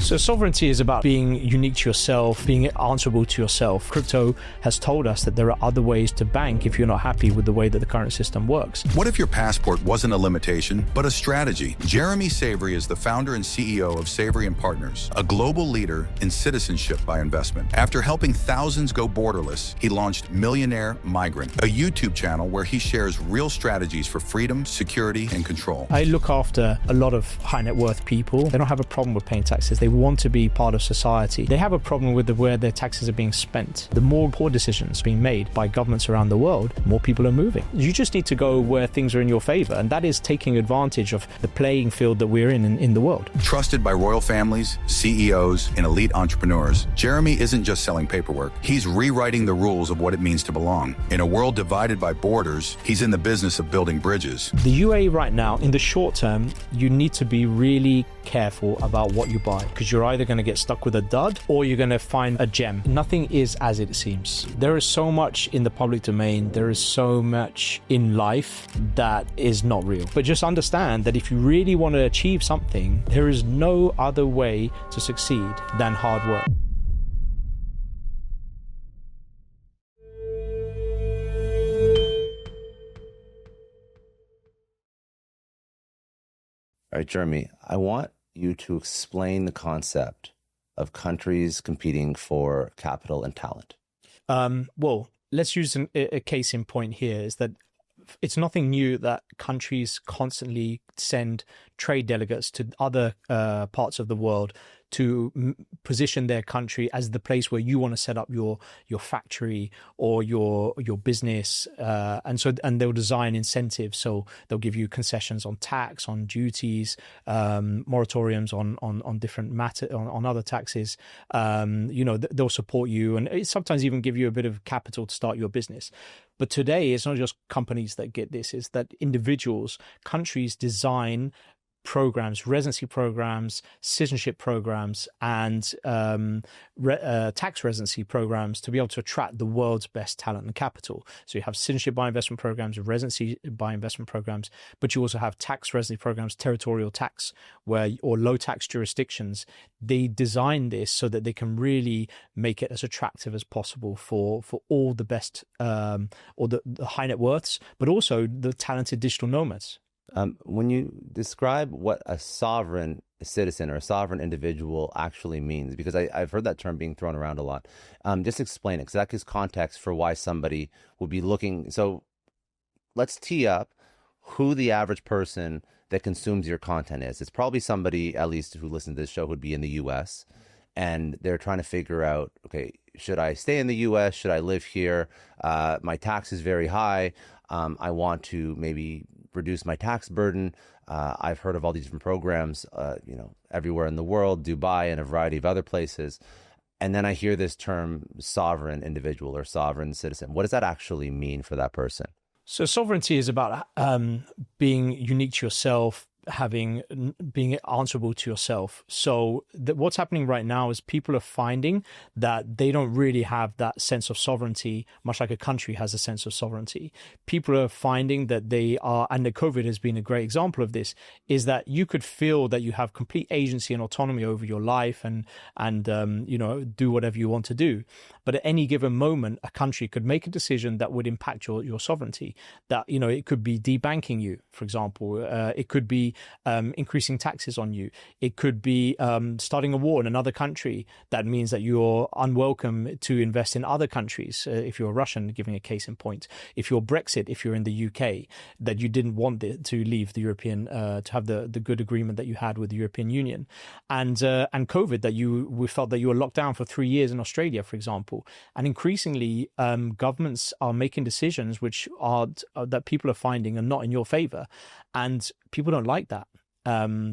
So sovereignty is about being unique to yourself, being answerable to yourself. Crypto has told us that there are other ways to bank if you're not happy with the way that the current system works. What if your passport wasn't a limitation, but a strategy? Jeremy Savory is the founder and CEO of Savory & Partners, a global leader in citizenship by investment. After helping thousands go borderless, he launched Millionaire Migrant, a YouTube channel where he shares real strategies for freedom, security, and control. I look after a lot of high net worth people. They don't have a problem with paying taxes. They want to be part of society. They have a problem with where their taxes are being spent. The more poor decisions being made by governments around the world, more people are moving. You just need to go where things are in your favor, and that is taking advantage of the playing field that we're in the world. Trusted by royal families, CEOs, and elite entrepreneurs, Jeremy isn't just selling paperwork. He's rewriting the rules of what it means to belong. In a world divided by borders, he's in the business of building bridges. The UAE right now, in the short term, you need to be really careful about what you buy, because you're either going to get stuck with a dud or you're going to find a gem. Nothing is as it seems. There is so much in the public domain, there is so much in life that is not real. But just understand that if you really want to achieve something, there is no other way to succeed than hard work. All right, Jeremy, I want you to explain the concept of countries competing for capital and talent. Well, let's use a case in point here is that it's nothing new that countries constantly send trade delegates to other parts of the world to position their country as the place where you want to set up your factory or your business, and they'll design incentives. So they'll give you concessions on tax, on duties, moratoriums on different on other taxes. They'll support you and sometimes even give you a bit of capital to start your business. But today, it's not just companies that get this, it's that individuals, countries design programs, residency programs, citizenship programs, and tax residency programs to be able to attract the world's best talent and capital. So you have citizenship by investment programs, residency by investment programs, but you also have tax residency programs, territorial tax, or low tax jurisdictions. They design this so that they can really make it as attractive as possible for all the best or the high net worths, but also the talented digital nomads. When you describe what a sovereign citizen or a sovereign individual actually means, because I've heard that term being thrown around a lot, just explain it, because that gives context for why somebody would be looking. So let's tee up who the average person that consumes your content is. It's probably somebody, at least who listens to this show, who'd be in the US, and they're trying to figure out, okay, should I stay in the US? Should I live here? My tax is very high. I want to maybe reduce my tax burden. I've heard of all these different programs, everywhere in the world, Dubai and a variety of other places. And then I hear this term sovereign individual or sovereign citizen. What does that actually mean for that person? So sovereignty is about being unique to yourself, being answerable to yourself. So what's happening right now is people are finding that they don't really have that sense of sovereignty, much like a country has a sense of sovereignty. People are finding that they are, and the COVID has been a great example of this, is that you could feel that you have complete agency and autonomy over your life and do whatever you want to do. But at any given moment, a country could make a decision that would impact your sovereignty. That, it could be debanking you, for example. It could be increasing taxes on you. It could be starting a war in another country. That means that you're unwelcome to invest in other countries. If you're Russian, giving a case in point. If you're Brexit, if you're in the UK, that you didn't want to leave the European, to have the good agreement that you had with the European Union. And COVID, that we felt that you were locked down for 3 years in Australia, for example. And increasingly, governments are making decisions which are that people are finding are not in your favor. And people don't like that.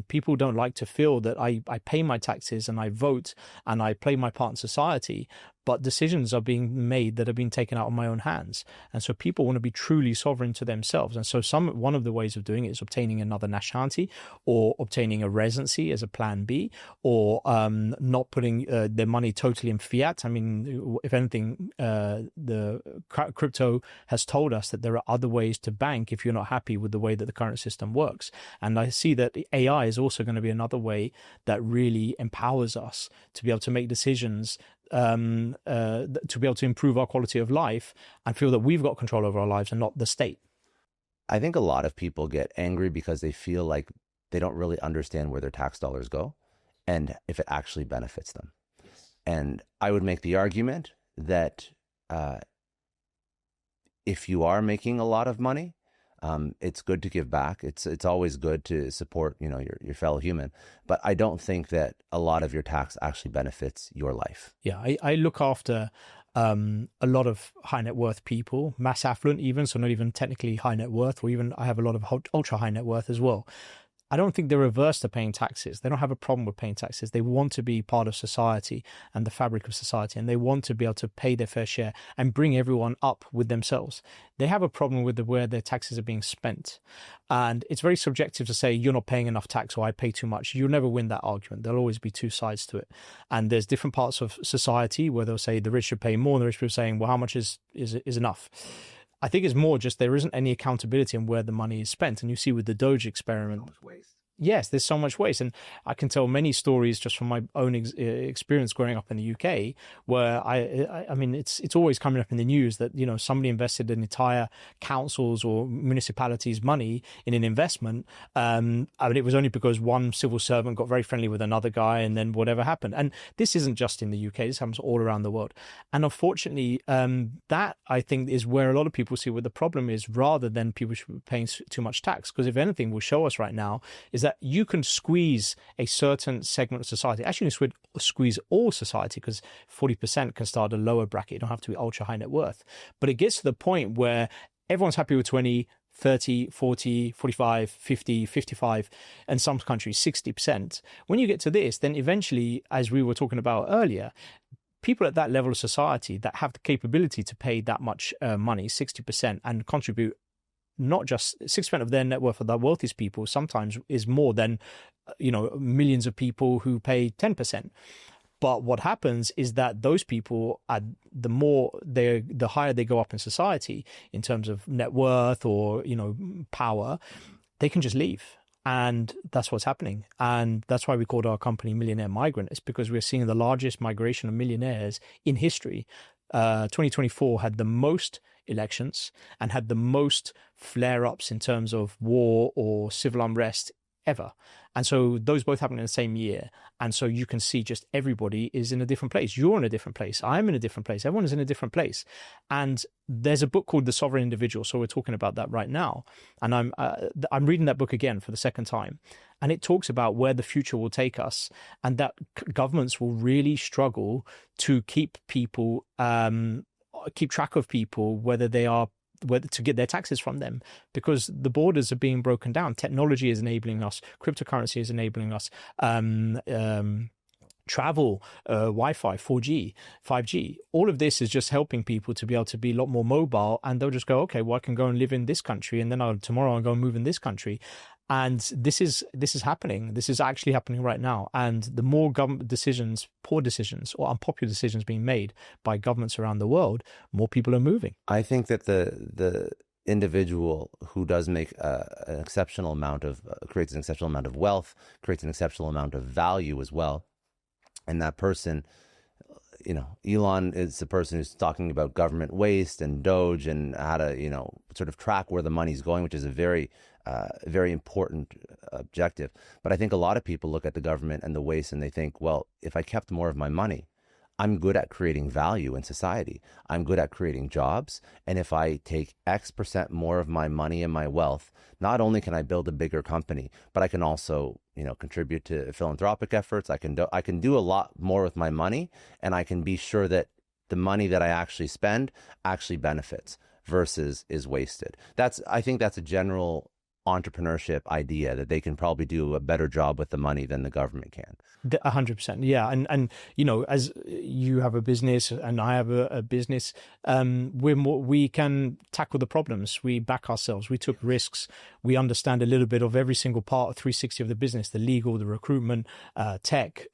People don't like to feel that I pay my taxes and I vote and I play my part in society, but decisions are being made that are being taken out of my own hands. And so people want to be truly sovereign to themselves. And so one of the ways of doing it is obtaining another nationality, or obtaining a residency as a plan B, or not putting their money totally in fiat. I mean, if anything, the crypto has told us that there are other ways to bank if you're not happy with the way that the current system works. And I see that AI is also going to be another way that really empowers us to be able to make decisions, to be able to improve our quality of life and feel that we've got control over our lives and not the state. I think a lot of people get angry because they feel like they don't really understand where their tax dollars go and if it actually benefits them. And I would make the argument that if you are making a lot of money, it's good to give back. It's always good to support, your fellow human. But I don't think that a lot of your tax actually benefits your life. Yeah, I look after a lot of high net worth people, mass affluent even, so not even technically high net worth, or even I have a lot of ultra high net worth as well. I don't think they're averse to paying taxes. They don't have a problem with paying taxes. They want to be part of society and the fabric of society, and they want to be able to pay their fair share and bring everyone up with themselves. They have a problem with where their taxes are being spent. And it's very subjective to say you're not paying enough tax or I pay too much. You'll never win that argument. There'll always be two sides to it. And there's different parts of society where they'll say the rich should pay more, and the rich people saying, well, how much is enough? I think it's more just there isn't any accountability in where the money is spent. And you see with the Doge experiment. So much waste. Yes, there's so much waste. And I can tell many stories just from my own experience growing up in the UK, where I mean, it's always coming up in the news that, somebody invested an entire council's or municipality's money in an investment. I mean, it was only because one civil servant got very friendly with another guy and then whatever happened. And this isn't just in the UK, this happens all around the world. And unfortunately, that I think is where a lot of people see what the problem is, rather than people should be paying too much tax. Because if anything will show us right now is that you can squeeze a certain segment of society. Actually, you can squeeze all society, because 40% can start a lower bracket. You don't have to be ultra high net worth. But it gets to the point where everyone's happy with 20, 30, 40, 45, 50, 55, and some countries 60%. When you get to this, then eventually, as we were talking about earlier, people at that level of society that have the capability to pay that much money, 60%, and contribute not just 6% of their net worth of the wealthiest people, sometimes is more than, millions of people who pay 10%. But what happens is that those people, the higher they go up in society in terms of net worth or, power, they can just leave. And that's what's happening. And that's why we called our company Millionaire Migrant. It's because we're seeing the largest migration of millionaires in history. 2024 had the most elections and had the most flare-ups in terms of war or civil unrest ever. And so those both happened in the same year. And so you can see just everybody is in a different place. You're in a different place. I'm in a different place. Everyone is in a different place. And there's a book called The Sovereign Individual. So we're talking about that right now. And I'm reading that book again for the second time. And it talks about where the future will take us, and that governments will really struggle to keep people, keep track of people, whether to get their taxes from them, because the borders are being broken down. Technology is enabling us. Cryptocurrency is enabling us. Travel, Wi-Fi, 4G, 5G. All of this is just helping people to be able to be a lot more mobile, and they'll just go, okay, well, I can go and live in this country, and then tomorrow I'll go and move in this country. And this is happening. This is actually happening right now. And the more government decisions, poor decisions or unpopular decisions being made by governments around the world, more people are moving. I think that the individual who does make an exceptional amount of, creates an exceptional amount of wealth, creates an exceptional amount of value as well. And that person, Elon is the person who's talking about government waste and Doge and how to, sort of track where the money's going, which is a very important objective. But I think a lot of people look at the government and the waste and they think, well, if I kept more of my money, I'm good at creating value in society. I'm good at creating jobs. And if I take X% more of my money and my wealth, not only can I build a bigger company, but I can also, contribute to philanthropic efforts. I can do a lot more with my money, and I can be sure that the money that I actually spend actually benefits versus is wasted. I think that's a general entrepreneurship idea that they can probably do a better job with the money than the government can. 100%. Yeah. And, as you have a business and I have a business, we can tackle the problems. We back ourselves. We took risks. We understand a little bit of every single part of 360 of the business, the legal, the recruitment, tech,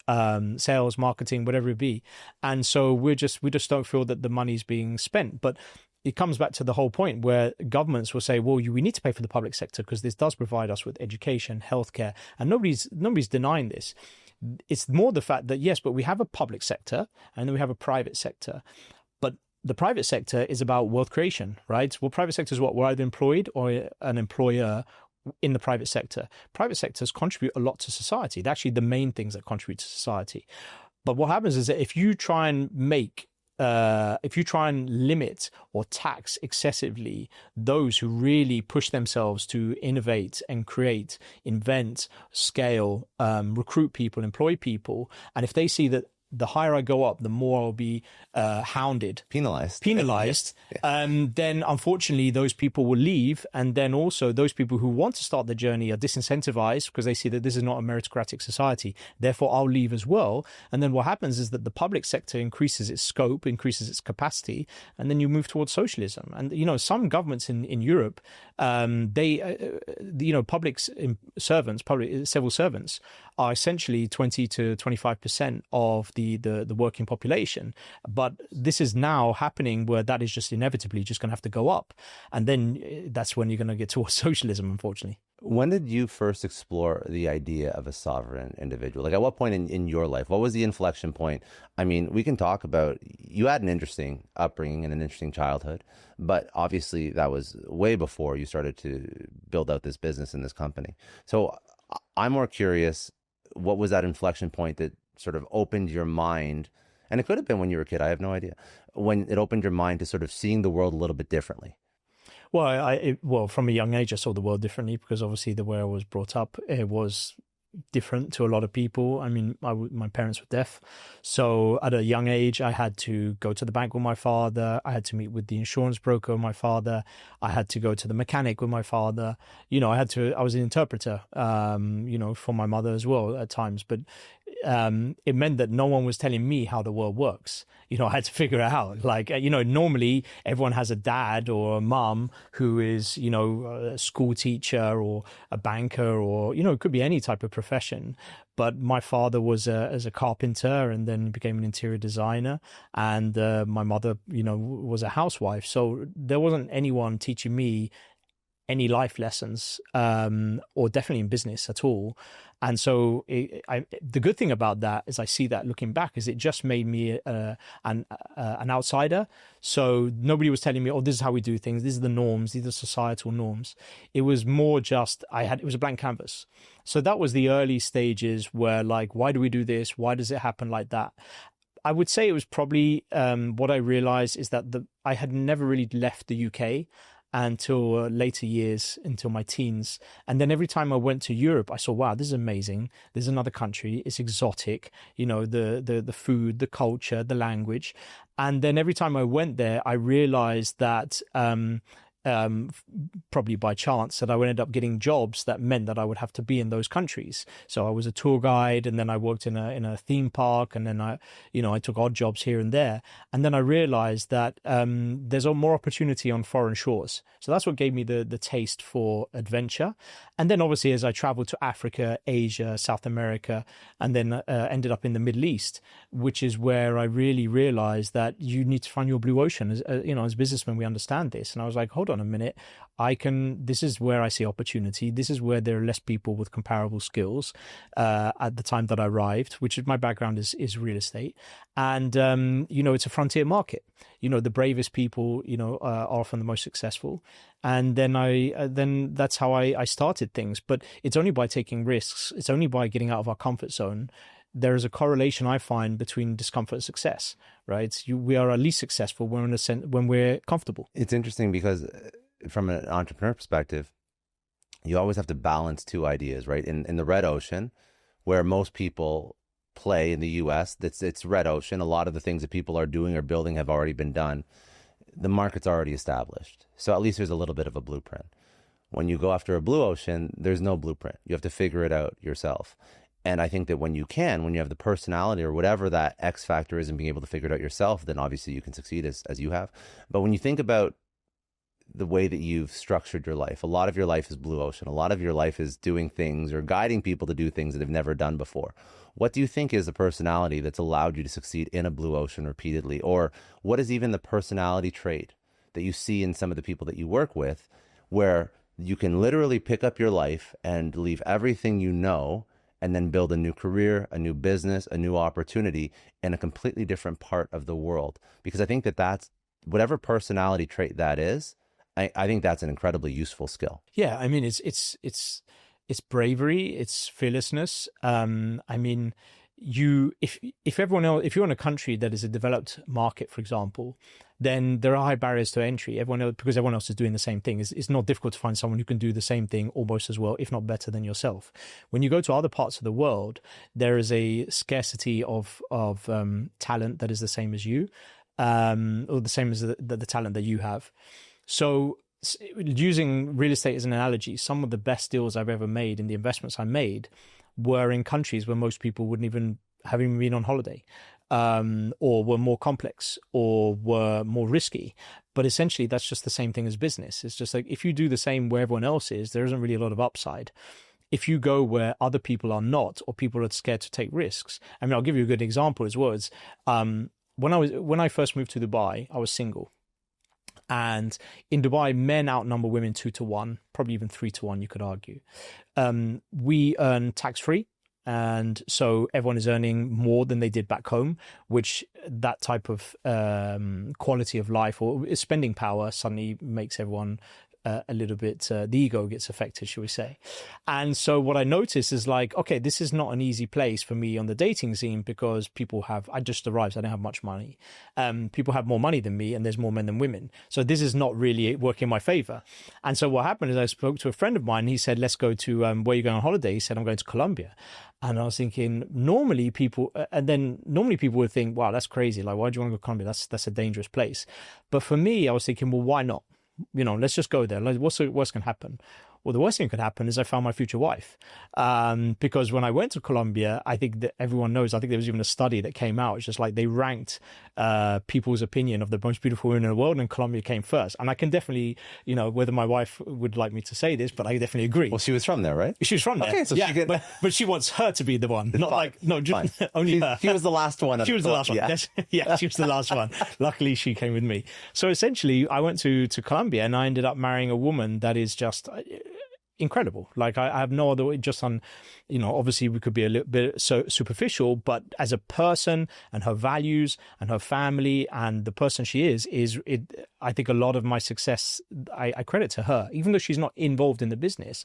sales, marketing, whatever it be. And so we just don't feel that the money's being spent. But it comes back to the whole point where governments will say, well, we need to pay for the public sector because this does provide us with education, healthcare, and nobody's denying this. It's more the fact that, yes, but we have a public sector and then we have a private sector. But the private sector is about wealth creation, right? Well, private sector is what? We're either employed or an employer in the private sector. Private sectors contribute a lot to society. They're actually the main things that contribute to society. But what happens is that if you try and limit or tax excessively those who really push themselves to innovate and create, invent, scale, recruit people, employ people, and if they see that the higher I go up, the more I'll be hounded, penalized, then unfortunately those people will leave. And then also those people who want to start the journey are disincentivized because they see that this is not a meritocratic society. Therefore, I'll leave as well. And then what happens is that the public sector increases its scope, increases its capacity, and then you move towards socialism. And, some governments in Europe, public servants, civil servants are essentially 20 to 25% of the working population. But this is now happening where that is just inevitably just going to have to go up. And then that's when you're going to get towards socialism, unfortunately. When did you first explore the idea of a sovereign individual? Like at what point in your life? What was the inflection point? I mean, we can talk about, you had an interesting upbringing and an interesting childhood, but obviously that was way before you started to build out this business and this company. So I'm more curious, what was that inflection point that sort of opened your mind? And it could have been when you were a kid, I have no idea. When it opened your mind to sort of seeing the world a little bit differently. Well, from a young age, I saw the world differently because obviously the way I was brought up, it was different to a lot of people. I mean, my parents were deaf. So at a young age, I had to go to the bank with my father. I had to meet with the insurance broker with my father. I had to go to the mechanic with my father. I was an interpreter, for my mother as well at times. But it meant that no one was telling me how the world works. I had to figure it out. Like, normally everyone has a dad or a mum who is, a school teacher or a banker or, it could be any type of profession. But my father was as a carpenter and then became an interior designer. And my mother, was a housewife. So there wasn't anyone teaching me any life lessons or definitely in business at all. And so the good thing about that is I see that looking back is it just made me an outsider. So nobody was telling me, oh, this is how we do things. These are the norms. These are societal norms. It was more just it was a blank canvas. So that was the early stages where like, why do we do this? Why does it happen like that? I would say it was probably what I realized is that I had never really left the UK until later years, until my teens. And then every time I went to Europe, I saw, wow, this is amazing. There's another country. It's exotic, the food, the culture, the language. And then every time I went there, I realized that probably by chance that I would end up getting jobs that meant that I would have to be in those countries. So I was a tour guide, and then I worked in a theme park, and then I took odd jobs here and there. And then I realized that there's more opportunity on foreign shores. So that's what gave me the taste for adventure. And then obviously as I traveled to Africa, Asia, South America, and then ended up in the Middle East, which is where I really realized that you need to find your blue ocean. As businessmen, we understand this. And I was like, hold on a minute, this is where I see opportunity. This is where there are less people with comparable skills at the time that I arrived, which is my background is real estate. And, it's a frontier market. The bravest people, are often the most successful. And then that's how I started things. But it's only by taking risks. It's only by getting out of our comfort zone. There is a correlation I find between discomfort and success, right? We are at least successful when we're comfortable. It's interesting because from an entrepreneur perspective, you always have to balance two ideas, right? In the red ocean, where most people play in the US, it's red ocean. A lot of the things that people are doing or building have already been done. The market's already established. So at least there's a little bit of a blueprint. When you go after a blue ocean, there's no blueprint. You have to figure it out yourself. And I think that when you have the personality or whatever that X factor is and being able to figure it out yourself, then obviously you can succeed as you have. But when you think about the way that you've structured your life, a lot of your life is blue ocean. A lot of your life is doing things or guiding people to do things that they've never done before. What do you think is the personality that's allowed you to succeed in a blue ocean repeatedly? Or what is even the personality trait that you see in some of the people that you work with, where you can literally pick up your life and leave everything you know and then build a new career, a new business, a new opportunity in a completely different part of the world? Because I think that that's whatever personality trait that is, I think that's an incredibly useful skill. Yeah, I mean, it's bravery, it's fearlessness. I mean, if everyone else, if you're in a country that is a developed market, for example, then there are high barriers to entry. Because everyone else is doing the same thing. It's not difficult to find someone who can do the same thing almost as well, if not better than yourself. When you go to other parts of the world, there is a scarcity of talent that is the same as you, or the same as the talent that you have. So using real estate as an analogy, some of the best deals I've ever made in the investments I made were in countries where most people wouldn't even have even been on holiday, or were more complex or were more risky. But essentially, that's just the same thing as business. It's just like, if you do the same where everyone else is, there isn't really a lot of upside. If you go where other people are not, or people are scared to take risks. I mean, I'll give you a good example as well. It's, when I first moved to Dubai, I was single. And in Dubai, men outnumber women 2-1, probably even 3-1, you could argue. We earn tax-free. And so everyone is earning more than they did back home, which that type of quality of life or spending power suddenly makes everyone a little bit, the ego gets affected, shall we say. And so what I noticed is like, okay, this is not an easy place for me on the dating scene, because I just arrived, so I don't have much money. People have more money than me, and there's more men than women. So this is not really working in my favor. And so what happened is I spoke to a friend of mine. He said, let's go to, where are you going on holiday? He said, I'm going to Colombia. And I was thinking, normally people would think, wow, that's crazy. Like, why do you want to go to Colombia? That's a dangerous place. But for me, I was thinking, well, why not? Let's just go there. Like, what's the worst can happen? Well, the worst thing that could happen is I found my future wife. Because when I went to Colombia, I think that everyone knows, I think there was even a study that came out. It's just like they ranked people's opinion of the most beautiful women in the world, and Colombia came first. And I can definitely, whether my wife would like me to say this, but I definitely agree. Well, she was from there, right? She was from there. Okay, so yeah, she could... but she wants her to be the one. Not fine. like, no, just only her. She was the last one. She was the last one. Yeah. Yeah, she was the last one. Luckily, she came with me. So essentially, I went to Colombia, and I ended up marrying a woman that is just incredible. Like, I have no other way, just on, obviously we could be a little bit so superficial, but as a person and her values and her family and the person she is I think a lot of my success, I credit to her, even though she's not involved in the business.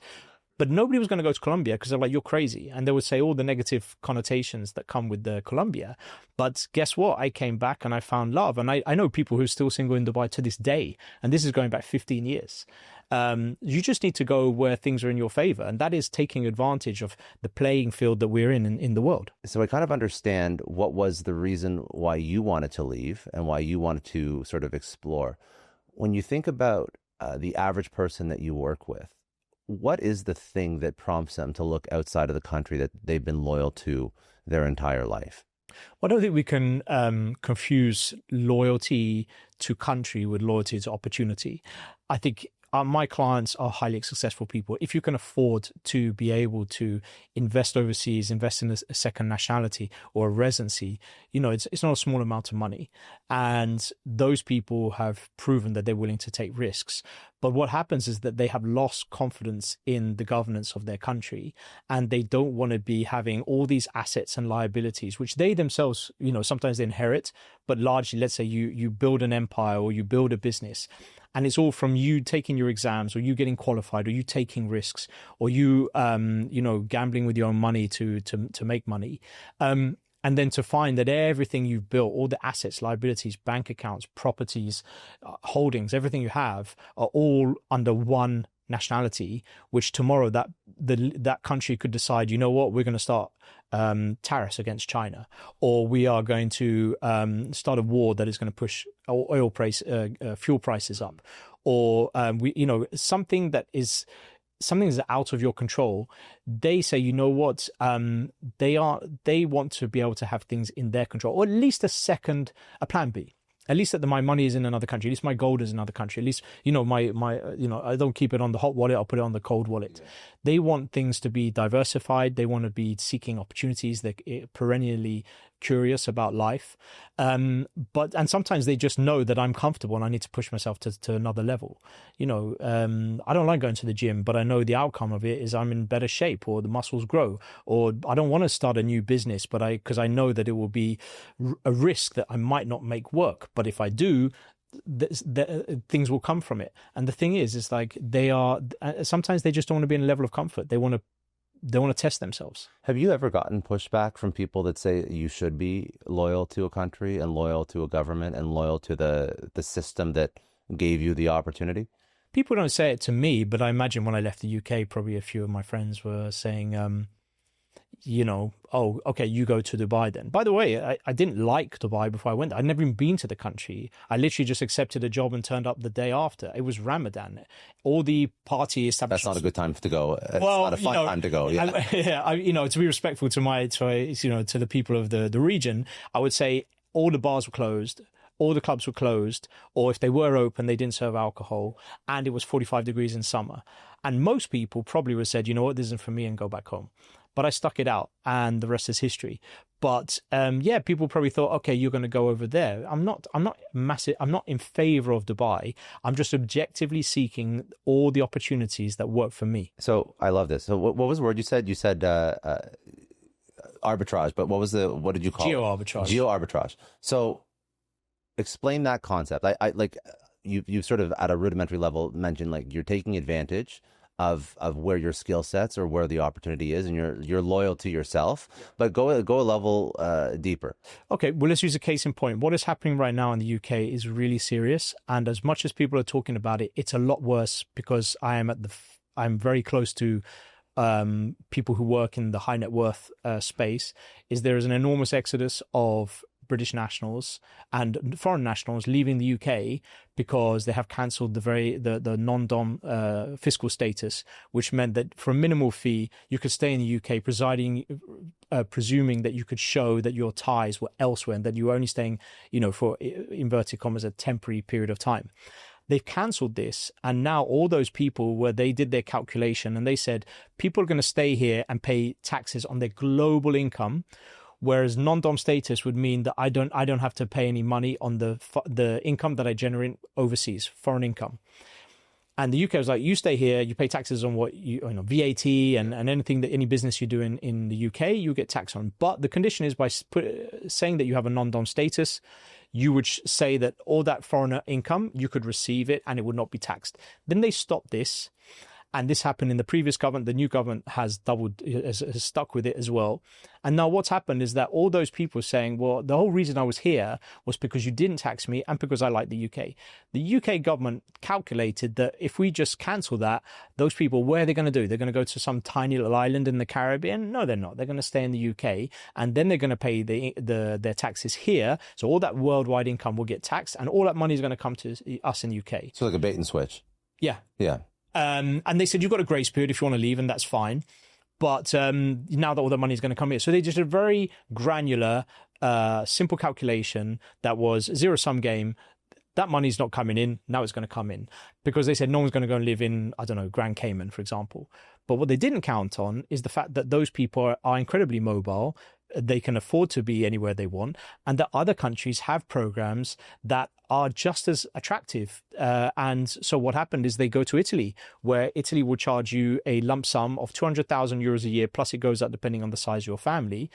But nobody was going to go to Colombia because they're like, you're crazy. And they would say all the negative connotations that come with the Colombia. But guess what? I came back and I found love. And I know people who are still single in Dubai to this day. And this is going back 15 years. You just need to go where things are in your favor. And that is taking advantage of the playing field that we're in the world. So I kind of understand what was the reason why you wanted to leave and why you wanted to sort of explore. When you think about the average person that you work with, what is the thing that prompts them to look outside of the country that they've been loyal to their entire life? Well, I don't think we can confuse loyalty to country with loyalty to opportunity. I think my clients are highly successful people. If you can afford to be able to invest overseas, invest in a second nationality or a residency, it's not a small amount of money. And those people have proven that they're willing to take risks. But what happens is that they have lost confidence in the governance of their country, and they don't want to be having all these assets and liabilities, which they themselves, sometimes they inherit, but largely, let's say you build an empire or you build a business, and it's all from you taking your exams or you getting qualified or you taking risks or you, gambling with your own money to make money. And then to find that everything you've built, all the assets, liabilities, bank accounts, properties, holdings, everything you have are all under one nationality, which tomorrow that country could decide, you know what, we're going to start tariffs against China, or we are going to start a war that is going to push fuel prices up, or something that is out of your control. They say, you know what, they want to be able to have things in their control, or at least a plan B. At least that my money is in another country. At least my gold is in another country. At least, I don't keep it on the hot wallet. I'll put it on the cold wallet. Yeah. They want things to be diversified. They want to be seeking opportunities. They're perennially curious about life. And sometimes they just know that I'm comfortable and I need to push myself to another level. I don't like going to the gym, but I know the outcome of it is I'm in better shape, or the muscles grow, or I don't want to start a new business, because I know that it will be a risk that I might not make work. But if I do, things will come from it. And the thing is like sometimes they just don't want to be in a level of comfort. They want to test themselves. Have you ever gotten pushback from people that say you should be loyal to a country and loyal to a government and loyal to the system that gave you the opportunity? People don't say it to me, but I imagine when I left the UK, probably a few of my friends were saying, oh, okay, you go to Dubai then. By the way, I didn't like Dubai before I went there. I'd never even been to the country. I literally just accepted a job and turned up the day after. It was Ramadan. All the party establishments. That's not a good time to go. It's not a fun time to go. Yeah. To be respectful to the people of the region, I would say all the bars were closed. All the clubs were closed, or if they were open, they didn't serve alcohol, and it was 45 degrees in summer. And most people probably would have said, you know what, this isn't for me, and go back home. But I stuck it out, and the rest is history. But people probably thought, okay, you're going to go over there. I'm not in favor of Dubai. I'm just objectively seeking all the opportunities that work for me. So I love this. So what was the word you said? You said arbitrage, but what did you call Geo-Arbitrage. it? Geo-Arbitrage. So explain that concept. I like you sort of at a rudimentary level mentioned like you're taking advantage of where your skill sets or where the opportunity is, and you're loyal to yourself, but go a level deeper. Okay, well, let's use a case in point. What is happening right now in the UK is really serious, and as much as people are talking about it, it's a lot worse because I'm very close to people who work in the high net worth space. There is an enormous exodus of British nationals and foreign nationals leaving the UK because they have cancelled the non-dom fiscal status, which meant that for a minimal fee you could stay in the UK, presuming that you could show that your ties were elsewhere and that you were only staying, for inverted commas, a temporary period of time. They've cancelled this, and now all those people where they did their calculation and they said people are going to stay here and pay taxes on their global income. Whereas non-dom status would mean that I don't have to pay any money on the income that I generate overseas, foreign income. And the UK was like, you stay here, you pay taxes on what VAT and anything that any business you do in the UK, you get taxed on. But the condition is by saying that you have a non-dom status, you would say that all that foreigner income, you could receive it and it would not be taxed. Then they stopped this. And this happened in the previous government. The new government has stuck with it as well. And now what's happened is that all those people saying, well, the whole reason I was here was because you didn't tax me and because I like the UK. The UK government calculated that if we just cancel that, those people, where are they going to do? They're going to go to some tiny little island in the Caribbean? No, they're not. They're going to stay in the UK, and then they're going to pay their taxes here. So all that worldwide income will get taxed, and all that money is going to come to us in the UK. So like a bait and switch. Yeah. Yeah. And they said, you've got a grace period if you want to leave, and that's fine. But now that all the money is going to come here. So they did a very granular, simple calculation that was zero-sum game. That money's not coming in. Now it's going to come in. Because they said no one's going to go and live in, I don't know, Grand Cayman, for example. But what they didn't count on is the fact that those people are incredibly mobile. They can afford to be anywhere they want, and that other countries have programs that are just as attractive. And so what happened is they go to Italy, where Italy will charge you a lump sum of 200,000 euros a year, plus it goes up depending on the size of your family.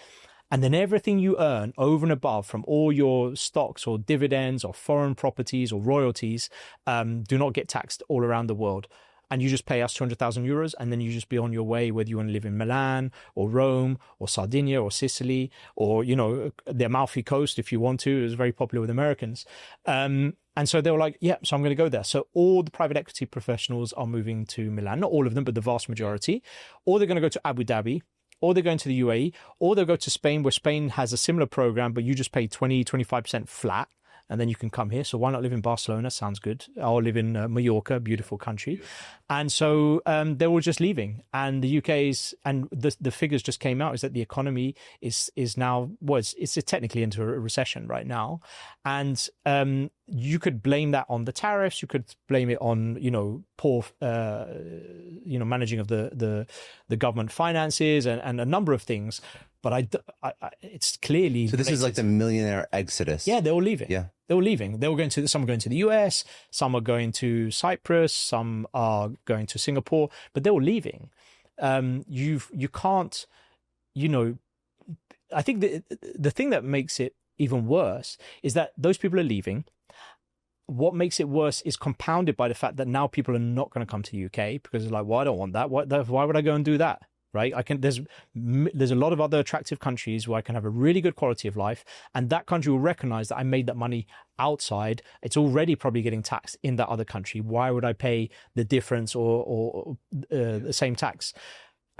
And then everything you earn over and above from all your stocks or dividends or foreign properties or royalties do not get taxed all around the world. And you just pay us 200,000 euros, and then you just be on your way, whether you want to live in Milan or Rome or Sardinia or Sicily or, the Amalfi Coast, if you want to. It was very popular with Americans. And And so they were like, yeah, so I'm going to go there. So all the private equity professionals are moving to Milan, not all of them, but the vast majority, or they're going to go to Abu Dhabi, or they're going to the UAE, or they'll go to Spain, where Spain has a similar program, but you just pay 25% flat, and then you can come here. So why not live in Barcelona? Sounds good. I'll live in Mallorca, beautiful country. And so they were just leaving. And the UK's, and the figures just came out, is that the economy is now, well, it's technically into a recession right now. And you could blame that on the tariffs. You could blame it on, poor, managing of the government finances and a number of things. But it's clearly. So this is like the millionaire exodus. Yeah, they're all leaving. Yeah, they were leaving. Some are going to the US, some are going to Cyprus, some are going to Singapore, but they're all leaving. You can't. I think the thing that makes it even worse is that those people are leaving. What makes it worse is compounded by the fact that now people are not going to come to the UK because they're like, well, I don't want that. Why would I go and do that? Right? There's a lot of other attractive countries where I can have a really good quality of life, and that country will recognize that I made that money outside. It's already probably getting taxed in that other country. Why would I pay the difference or the same tax?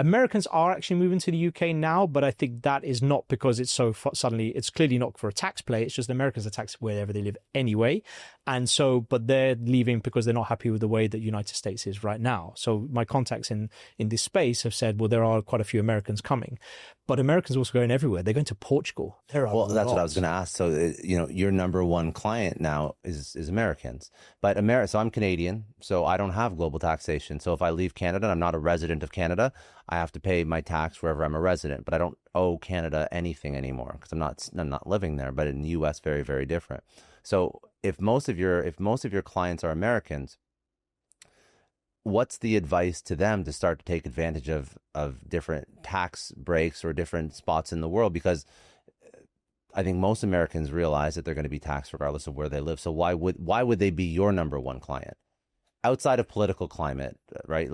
Americans are actually moving to the UK now, but I think that is not because it's so suddenly, it's clearly not for a tax play. It's just Americans are taxed wherever they live anyway. And so, but they're leaving because they're not happy with the way that the United States is right now. So my contacts in this space have said, well, there are quite a few Americans coming, but Americans are also going everywhere. They're going to Portugal. Well, that's what I was going to ask. So, your number one client now is Americans, but so I'm Canadian, so I don't have global taxation. So if I leave Canada and I'm not a resident of Canada, I have to pay my tax wherever I'm a resident, but I don't owe Canada anything anymore because I'm not living there. But in the U.S., very, very different. So if most of your clients are Americans, what's the advice to them to start to take advantage of different tax breaks or different spots in the world? Because I think most Americans realize that they're going to be taxed regardless of where they live. So why would they be your number one client outside of political climate, right?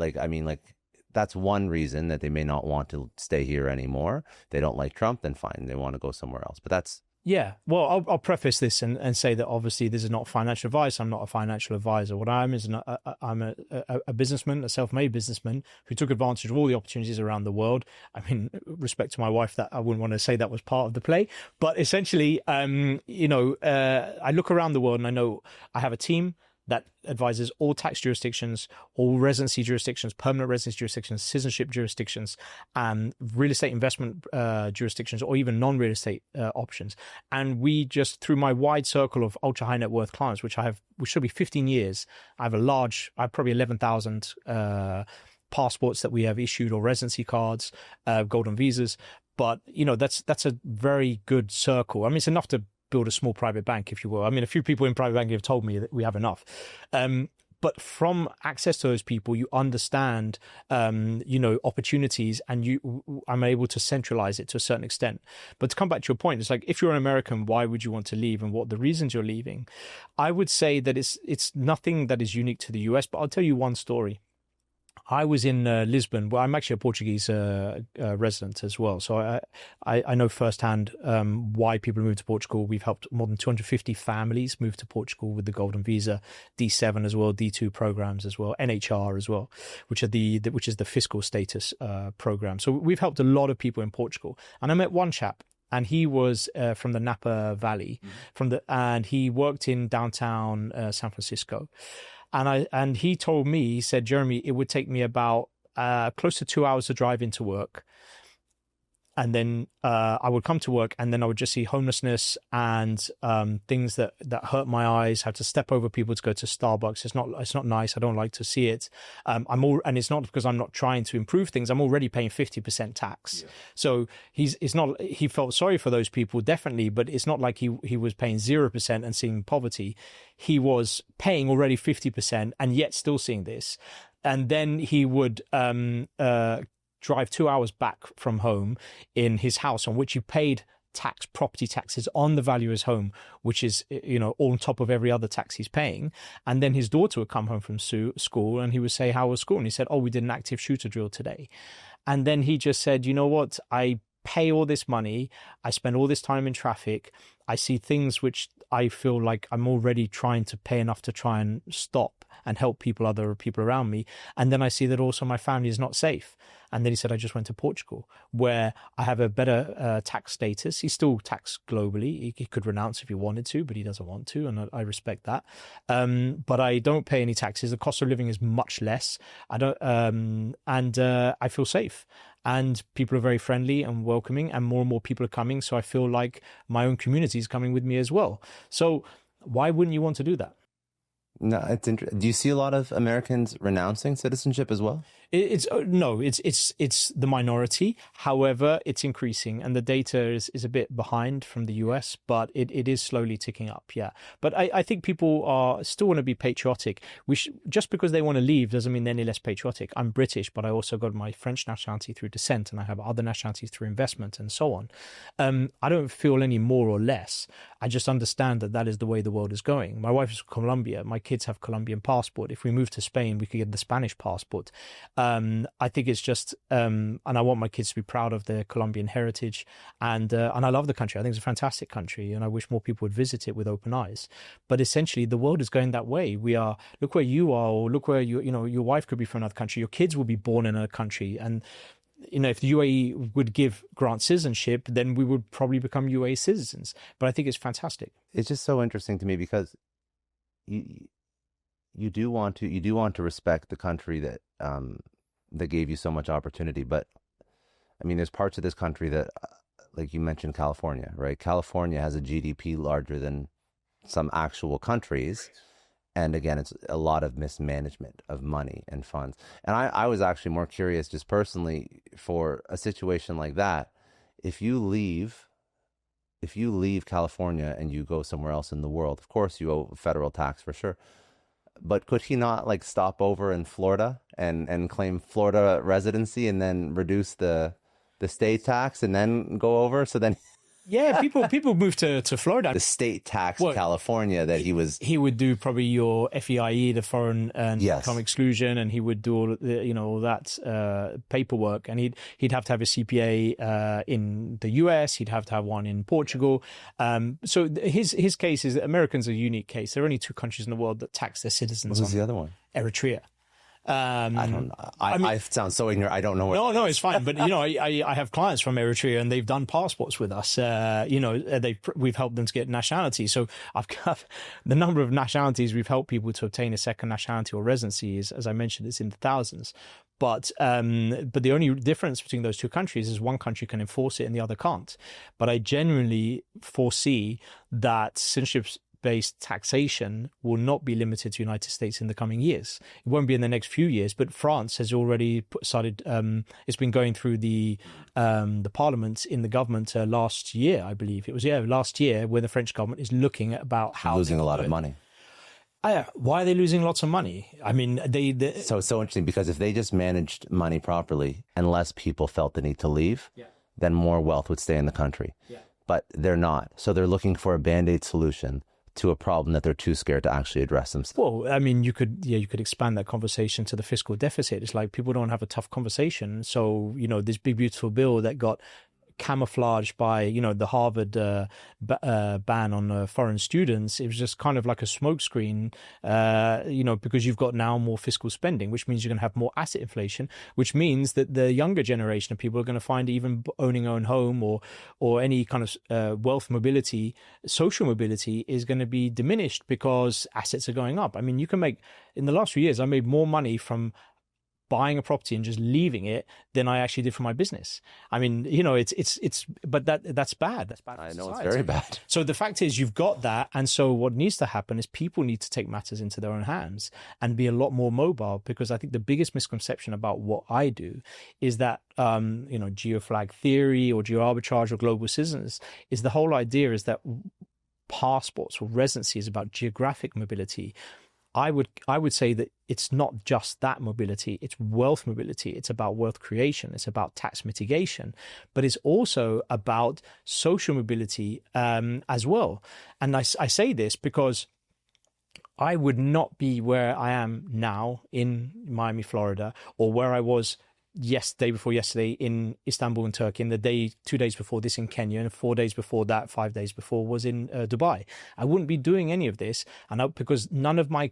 That's one reason that they may not want to stay here anymore. They don't like Trump, then fine, they want to go somewhere else. But that's... Yeah, well, I'll preface this and say that obviously this is not financial advice. I'm not a financial advisor. What I am is I'm a businessman, a self-made businessman who took advantage of all the opportunities around the world. I mean, respect to my wife, that I wouldn't want to say that was part of the play, but essentially, I look around the world and I know I have a team that advises all tax jurisdictions, all residency jurisdictions, permanent residency jurisdictions, citizenship jurisdictions, and real estate investment jurisdictions, or even non-real estate options. And we just, through my wide circle of ultra high net worth clients, which should be 15 years, I have probably 11,000 passports that we have issued, or residency cards, golden visas. But, that's a very good circle. I mean, it's enough to build a small private bank, if you will. I mean, a few people in private banking have told me that we have enough. But from access to those people, you understand, opportunities, and I'm able to centralize it to a certain extent. But to come back to your point, it's like, if you're an American, why would you want to leave, and what are the reasons you're leaving? I would say that it's nothing that is unique to the US, but I'll tell you one story. I was in Lisbon. Well, I'm actually a Portuguese resident as well, so I know firsthand why people move to Portugal. We've helped more than 250 families move to Portugal with the Golden Visa, D7 as well, D2 programs as well, NHR as well, which is the fiscal status program. So we've helped a lot of people in Portugal, and I met one chap. And he was from the Napa Valley, and he worked in downtown San Francisco. And he told me, he said, Jeremy, it would take me about close to 2 hours to drive into work. And then I would come to work, and then I would just see homelessness and things that hurt my eyes. Have to step over people to go to Starbucks. It's not nice. I don't like to see it. And it's not because I'm not trying to improve things. I'm already paying 50% tax. Yeah. So he felt sorry for those people, definitely, but it's not like he was paying 0% and seeing poverty. He was paying already 50% and yet still seeing this. And then he would drive 2 hours back from home in his house, on which he paid property taxes on the value of his home, which is, on top of every other tax he's paying. And then his daughter would come home from school, and he would say, how was school? And he said, we did an active shooter drill today. And then he just said, you know what, I pay all this money, I spend all this time in traffic, I see things which I feel like I'm already trying to pay enough to try and stop and help other people around me. And then I see that also my family is not safe. And then he said, I just went to Portugal, where I have a better tax status. He's still taxed globally. He could renounce if he wanted to, but he doesn't want to, and I respect that. But I don't pay any taxes. The cost of living is much less. I feel safe. And people are very friendly and welcoming, and more people are coming. So I feel like my own community is coming with me as well. So why wouldn't you want to do that? No, it's interesting. Do you see a lot of Americans renouncing citizenship as well? It's the minority. However, it's increasing, and the data is a bit behind from the US, but it is slowly ticking up. Yeah, but I think people are still want to be patriotic. Just because they want to leave doesn't mean they're any less patriotic. I'm British, but I also got my French nationality through descent, and I have other nationalities through investment, and so on. I don't feel any more or less. I just understand that is the way the world is going. My wife is from Colombia. My kids have Colombian passport. If we move to Spain, we could get the Spanish passport. I think it's just, and I want my kids to be proud of their Colombian heritage, and I love the country. I think it's a fantastic country, and I wish more people would visit it with open eyes. But essentially, the world is going that way. Look where you are, or look where your wife could be from another country. Your kids will be born in a country, and if the UAE would grant citizenship, then we would probably become UAE citizens. But I think it's fantastic. It's just so interesting to me because you do want to respect the country that gave you so much opportunity. But I mean, there's parts of this country that, like you mentioned, California, right? California has a GDP larger than some actual countries. And again, it's a lot of mismanagement of money and funds. And I was actually more curious, just personally, for a situation like that. If you leave California and you go somewhere else in the world, of course you owe federal tax for sure. But could he not stop over in Florida and claim Florida residency and then reduce the state tax and then go over? So then. Yeah, people move to Florida. The state tax California that he would do probably your FEIE, the foreign income exclusion, and he would do all that paperwork, and he'd have to have a CPA in the US. He'd have to have one in Portugal. So his case is that Americans are a unique case. There are only two countries in the world that tax their citizens. What was the other one? Eritrea. I don't know. I sound so ignorant. I don't know. No, it's fine. But I have clients from Eritrea, and they've done passports with us. We've helped them to get nationality. So I've got the number of nationalities we've helped people to obtain a second nationality or residency is, as I mentioned, it's in the thousands. But the only difference between those two countries is one country can enforce it and the other can't. But I genuinely foresee that citizenship-based taxation will not be limited to the United States in the coming years. It won't be in the next few years, but France has already started. It's been going through the parliament in the government last year, I believe. It was last year, where the French government is looking at about how losing a lot of money. Why are they losing lots of money? I mean, So it's so interesting because if they just managed money properly and less people felt the need to leave, then more wealth would stay in the country. Yeah. But they're not. So they're looking for a Band-Aid solution to a problem that they're too scared to actually address themselves. Well, I mean, you could expand that conversation to the fiscal deficit. It's like people don't have a tough conversation. So, this big, beautiful bill that got camouflaged by, the Harvard ban on foreign students, it was just kind of like a smokescreen, because you've got now more fiscal spending, which means you're going to have more asset inflation, which means that the younger generation of people are going to find even owning own home or any kind of wealth mobility, social mobility is going to be diminished because assets are going up. I mean, in the last few years, I made more money from buying a property and just leaving it than I actually did for my business. I mean, but that's bad. That's bad for I know society. It's very bad. So the fact is you've got that. And so what needs to happen is people need to take matters into their own hands and be a lot more mobile, because I think the biggest misconception about what I do is that, geoflag theory or geo-arbitrage or global citizens is the whole idea is that passports or residency is about geographic mobility. I would say that it's not just that mobility, it's wealth mobility. It's about wealth creation. It's about tax mitigation, but it's also about social mobility as well. And I say this because I would not be where I am now in Miami, Florida, or where I was day before yesterday in Istanbul in Turkey, and 2 days before this in Kenya, and 4 days before that, 5 days before was in Dubai. I wouldn't be doing any of this, because none of my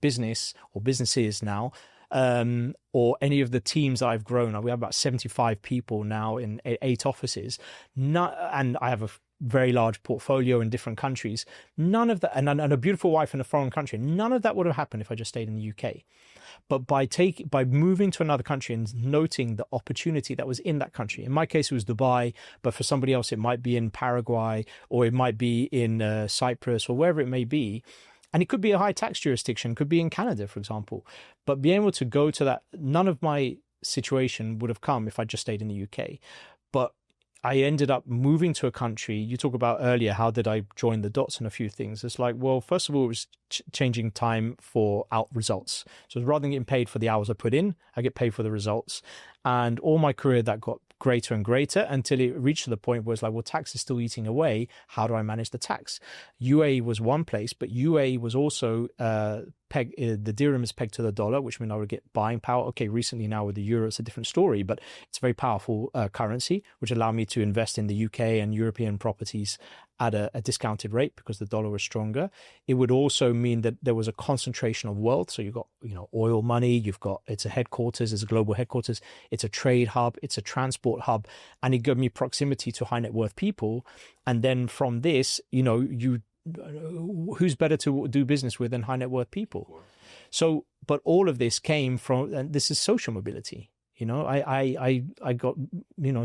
business or businesses now, or any of the teams I've grown. We have about 75 people now in 8 offices, and I have a very large portfolio in different countries. None of that, and a beautiful wife in a foreign country. None of that would have happened if I just stayed in the UK. But by moving to another country and noting the opportunity that was in that country, in my case it was Dubai, but for somebody else it might be in Paraguay, or it might be in Cyprus, or wherever it may be, and it could be a high tax jurisdiction, could be in Canada, for example. But being able to go to that, none of my situation would have come if I just stayed in the UK. But I ended up moving to a country. You talk about earlier, how did I join the dots on a few things? It's like, well, first of all, it was changing time for out results. So rather than getting paid for the hours I put in, I get paid for the results. And all my career, that got greater and greater until it reached to the point where it's like, well, tax is still eating away. How do I manage the tax? UAE was one place, but UAE was also the dirham is pegged to the dollar, which means I would get buying power. Okay, recently now with the euro, it's a different story, but it's a very powerful currency, which allowed me to invest in the UK and European properties at a discounted rate because the dollar was stronger. It would also mean that there was a concentration of wealth. So you've got, oil money, it's a headquarters, it's a global headquarters, it's a trade hub, it's a transport hub, and it gave me proximity to high net worth people. And then from this, who's better to do business with than high net worth people? So, but all of this came from, and this is social mobility. I got,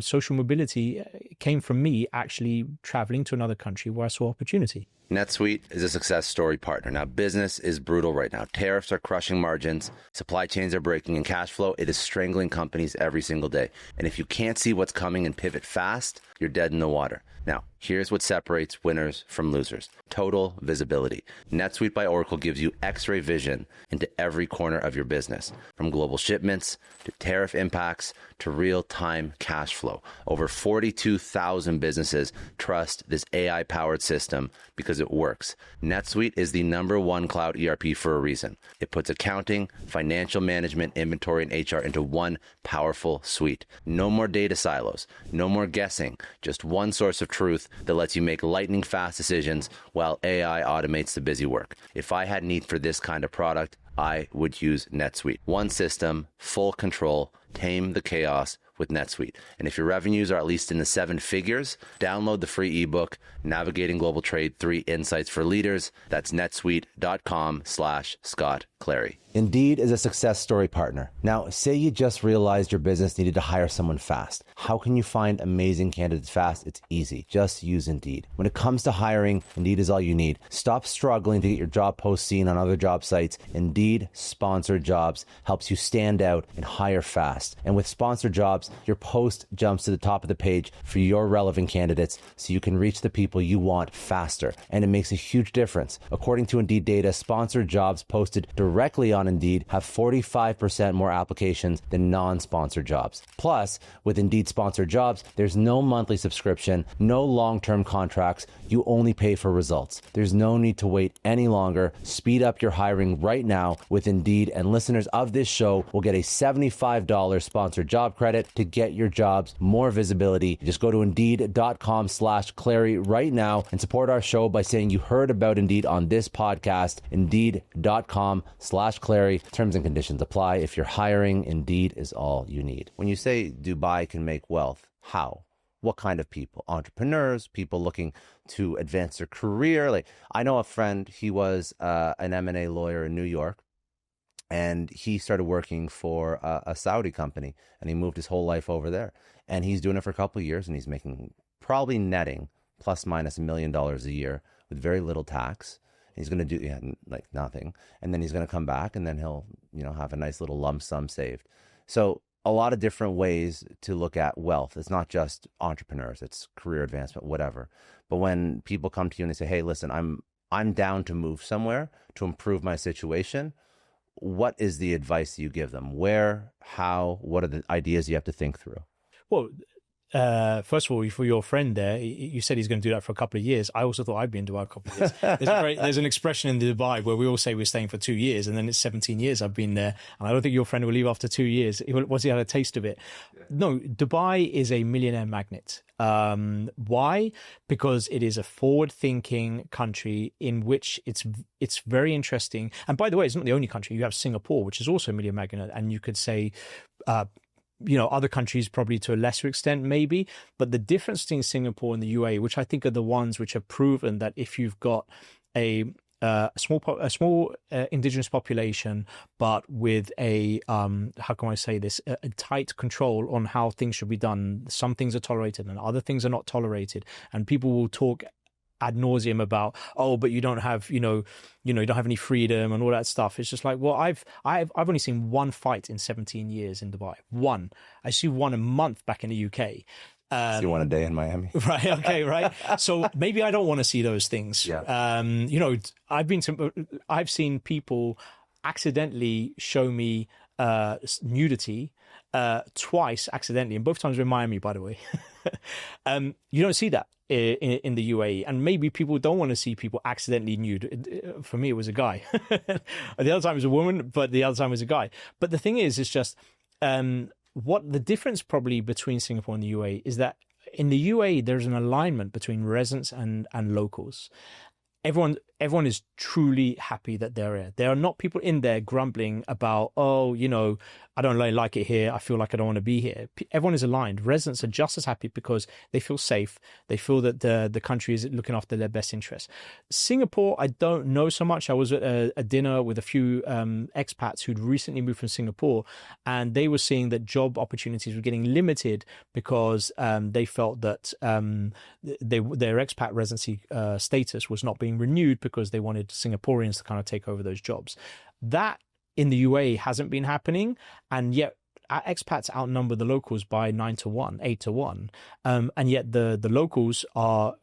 social mobility came from me actually traveling to another country where I saw opportunity. NetSuite is a success story partner. Now, business is brutal right now. Tariffs are crushing margins, supply chains are breaking, and cash flow, it is strangling companies every single day. And if you can't see what's coming and pivot fast, you're dead in the water. Now, here's what separates winners from losers. Total visibility. NetSuite by Oracle gives you X-ray vision into every corner of your business, from global shipments to tariff impacts to real-time cash flow. Over 42,000 businesses trust this AI-powered system because it works. NetSuite is the #1 cloud ERP for a reason. It puts accounting, financial management, inventory, and HR into one powerful suite. No more data silos, no more guessing, just one source of truth that lets you make lightning fast decisions while AI automates the busy work. If I had need for this kind of product, I would use NetSuite. One system, full control, tame the chaos with NetSuite. And if your revenues are at least in the 7 figures, download the free ebook, Navigating Global Trade, 3 Insights for Leaders. That's netsuite.com/Scott Clary. Indeed is a success story partner. Now, say you just realized your business needed to hire someone fast. How can you find amazing candidates fast? It's easy. Just use Indeed. When it comes to hiring, Indeed is all you need. Stop struggling to get your job post seen on other job sites. Indeed Sponsored Jobs helps you stand out and hire fast. And with Sponsored Jobs, your post jumps to the top of the page for your relevant candidates so you can reach the people you want faster. And it makes a huge difference. According to Indeed data, Sponsored Jobs posted directly on Indeed have 45% more applications than non-sponsored jobs. Plus, with Indeed Sponsored Jobs, there's no monthly subscription, no long-term contracts. You only pay for results. There's no need to wait any longer. Speed up your hiring right now with Indeed, and listeners of this show will get a $75 sponsored job credit to get your jobs more visibility. Just go to Indeed.com/Clary right now and support our show by saying you heard about Indeed on this podcast. Indeed.com/Clary. Terms and conditions apply. If you're hiring, Indeed is all you need. When you say Dubai can make wealth, how? What kind of people? Entrepreneurs, people looking to advance their career. Like, I know a friend, he was an M&A lawyer in New York, and he started working for a Saudi company, and he moved his whole life over there. And he's doing it for a couple of years, and he's making, probably netting plus minus $1 million a year with very little tax. He's going to do like nothing. And then he's going to come back, and then he'll, have a nice little lump sum saved. So a lot of different ways to look at wealth. It's not just entrepreneurs, it's career advancement, whatever. But when people come to you and they say, hey, listen, I'm down to move somewhere to improve my situation, what is the advice you give them? Where, how, what are the ideas you have to think through? Well, first of all, for your friend there, you said he's going to do that for a couple of years. I also thought I'd be in Dubai a couple of years. There's an expression in Dubai where we all say we're staying for 2 years, and then it's 17 years I've been there. And I don't think your friend will leave after 2 years. Once he had a taste of it. Yeah. No, Dubai is a millionaire magnet. Why? Because it is a forward-thinking country in which it's very interesting. And by the way, it's not the only country. You have Singapore, which is also a millionaire magnet, and you could say, other countries probably to a lesser extent, maybe. But the difference between Singapore and the UAE, which I think are the ones which have proven that if you've got a small indigenous population, but with a how can I say this, a tight control on how things should be done. Some things are tolerated and other things are not tolerated, and people will talk ad nauseum about, oh, but you don't have, you don't have any freedom and all that stuff. It's just like, well, I've only seen one fight in 17 years in Dubai. One. I see one a month back in the UK. See one a day in Miami. Right. Okay. Right. So maybe I don't want to see those things. Yeah. I've seen people accidentally show me nudity twice accidentally, and both times in Miami, by the way. You don't see that in the UAE, and maybe people don't want to see people accidentally nude. For me, it was a guy. The other time it was a woman, but the other time it was a guy. But the thing is, it's just what the difference probably between Singapore and the UAE is that in the UAE there's an alignment between residents and locals. Everyone is truly happy that they're here. There are not people in there grumbling about, oh, I don't really like it here. I feel like I don't want to be here. Everyone is aligned. Residents are just as happy because they feel safe. They feel that the country is looking after their best interests. Singapore, I don't know so much. I was at a dinner with a few expats who'd recently moved from Singapore, and they were seeing that job opportunities were getting limited because they felt that their expat residency status was not being renewed because they wanted Singaporeans to kind of take over those jobs. That in the UAE hasn't been happening, and yet expats outnumber the locals by 9 to 1, 8 to 1, and yet the locals are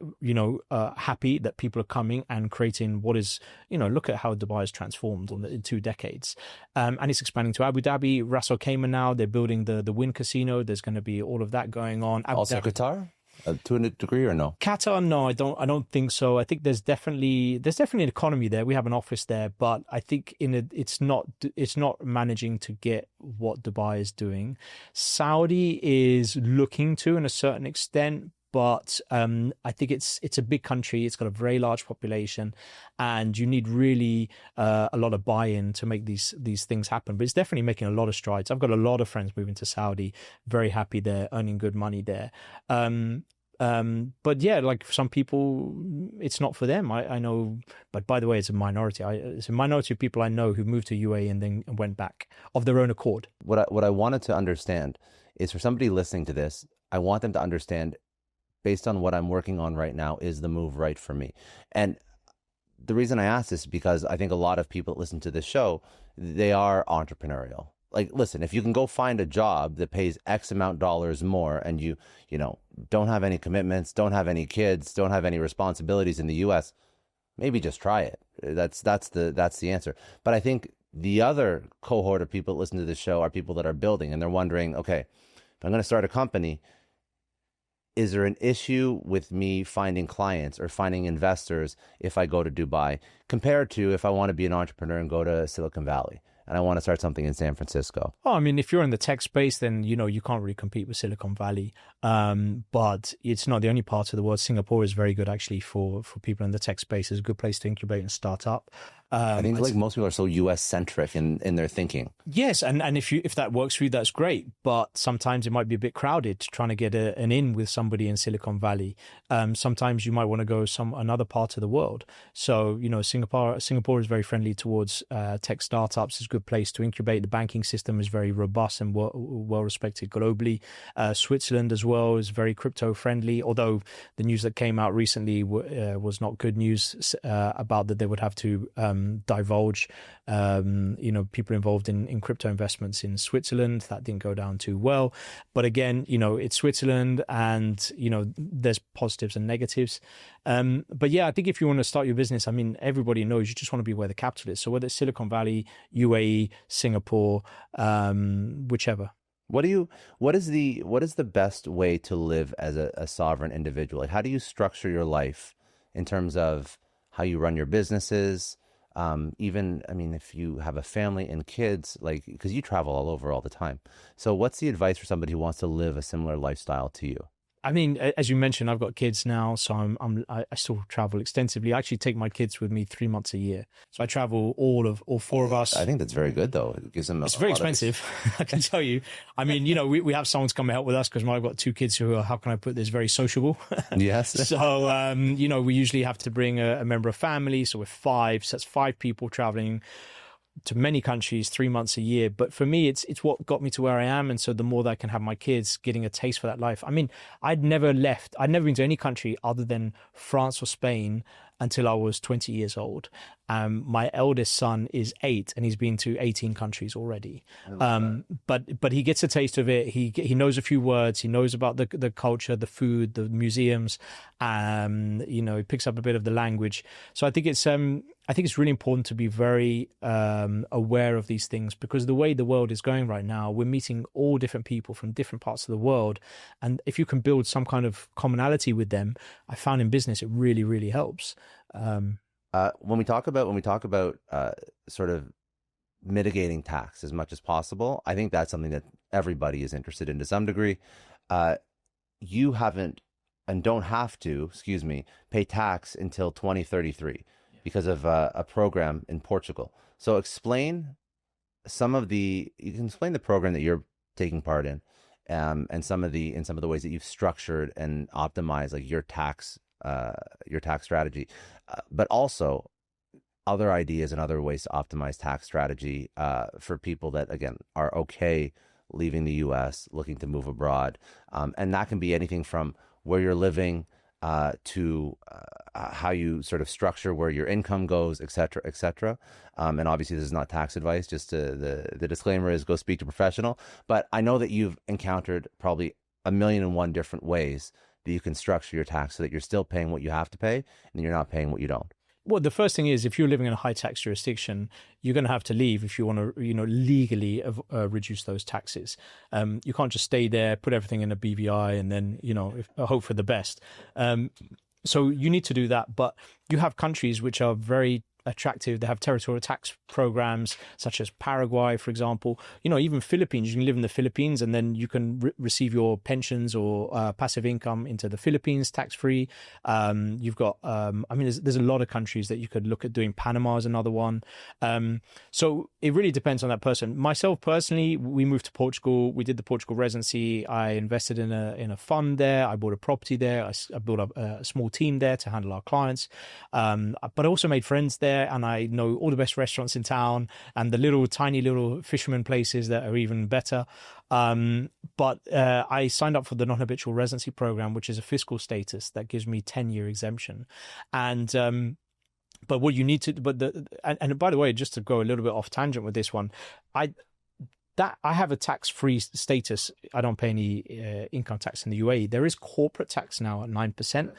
happy that people are coming and creating what is, look at how Dubai has transformed in 2 decades, and it's expanding to Abu Dhabi, Ras Al Khaimah now. They're building the Wynn Casino. There's going to be all of that going on. Also Qatar. To a degree, or no? Qatar, no, I don't think so. I think there's definitely an economy there. We have an office there, but I think it's not managing to get what Dubai is doing. Saudi is looking to, in a certain extent, but I think it's a big country. It's got a very large population, and you need really a lot of buy-in to make these things happen. But it's definitely making a lot of strides. I've got a lot of friends moving to Saudi, very happy there, earning good money there. But yeah, like some people, it's not for them. I know, but by the way, it's a minority. It's a minority of people I know who moved to UAE and then went back of their own accord. What I wanted to understand is, for somebody listening to this, I want them to understand, based on what I'm working on right now, is the move right for me? And the reason I ask this is because I think a lot of people that listen to this show, they are entrepreneurial. Like, listen, if you can go find a job that pays X amount dollars more, and you don't have any commitments, don't have any kids, don't have any responsibilities in the US, maybe just try it. That's the answer. But I think the other cohort of people that listen to this show are people that are building, and they're wondering, okay, if I'm going to start a company, is there an issue with me finding clients or finding investors if I go to Dubai, compared to if I want to be an entrepreneur and go to Silicon Valley and I want to start something in San Francisco? Oh, I mean, if you're in the tech space, then, you can't really compete with Silicon Valley. But it's not the only part of the world. Singapore is very good, actually, for people in the tech space. It's a good place to incubate and start up. I think like most people are so US centric in their thinking. Yes, and if that works for you, that's great. But sometimes it might be a bit crowded trying to get an in with somebody in Silicon Valley. Sometimes you might want to go another part of the world. So Singapore is very friendly towards tech startups. It's a good place to incubate. The banking system is very robust and well respected globally. Switzerland as well is very crypto friendly. Although the news that came out recently was not good news about that they would have to divulge people involved in crypto investments in Switzerland. That didn't go down too well, but again, it's Switzerland, and there's positives and negatives. But yeah, I think if you want to start your business, I mean, everybody knows you just want to be where the capital is. So whether it's Silicon Valley, UAE, Singapore, whichever. What is the best way to live as a sovereign individual? Like, how do you structure your life in terms of how you run your businesses? Even, I mean, if you have a family and kids, like, because you travel all over all the time. So what's the advice for somebody who wants to live a similar lifestyle to you? I mean, as you mentioned, I've got kids now, so I still travel extensively. I actually take my kids with me 3 months a year, so I travel all four of us. I think that's very good, though. It gives them. It's very expensive, I can tell you. I mean, you know, we have someone to come help with us because I've got two kids who are, how can I put this, very sociable. Yes. So, you know, we usually have to bring a member of family, so we're five. So that's five people traveling to many countries 3 months a year. But for me, it's what got me to where I am. And so the more that I can have my kids getting a taste for that life. I mean, I'd never been to any country other than France or Spain until I was 20 years old. My eldest son is 8 and he's been to 18 countries already. But he gets a taste of it. He knows a few words. He knows about the culture, the food, the museums. You know, he picks up a bit of the language. So I think it's really important to be very aware of these things, because the way the world is going right now, we're meeting all different people from different parts of the world. And if you can build some kind of commonality with them, I found in business, it really, really helps. When we talk about sort of mitigating tax as much as possible, I think that's something that everybody is interested in to some degree. You haven't and don't have to, pay tax until 2033 because of a program in Portugal. So you can explain the program that you're taking part in, and some of the ways that you've structured and optimized like your tax strategy, but also other ideas and other ways to optimize tax strategy for people that, again, are okay leaving the U.S., looking to move abroad. And that can be anything from where you're living to how you sort of structure where your income goes, et cetera, et cetera. And obviously this is not tax advice, just the disclaimer is go speak to a professional. But I know that you've encountered probably 1,000,001 different ways that you can structure your tax so that you're still paying what you have to pay and you're not paying what you don't. Well, the first thing is, if you're living in a high tax jurisdiction, you're going to have to leave if you want to, legally reduce those taxes. You can't just stay there, put everything in a BVI, and then, hope for the best. So you need to do that. But you have countries which are very attractive. They have territorial tax programs such as Paraguay, for example. Even Philippines, you can live in the Philippines and then you can receive your pensions or passive income into the Philippines tax-free. You've got, there's a lot of countries that you could look at doing. Panama is another one. So it really depends on that person. Myself personally, we moved to Portugal. We did the Portugal residency. I invested in a fund there. I bought a property there. I built up a small team there to handle our clients. But I also made friends there. And I know all the best restaurants in town and the tiny little fisherman places that are even better. But I signed up for the non-habitual residency program, which is a fiscal status that gives me 10-year exemption. And but what you need to, and by the way, just to go a little bit off tangent with this one, I have a tax-free status. I don't pay any income tax in the UAE. There is corporate tax now at 9%.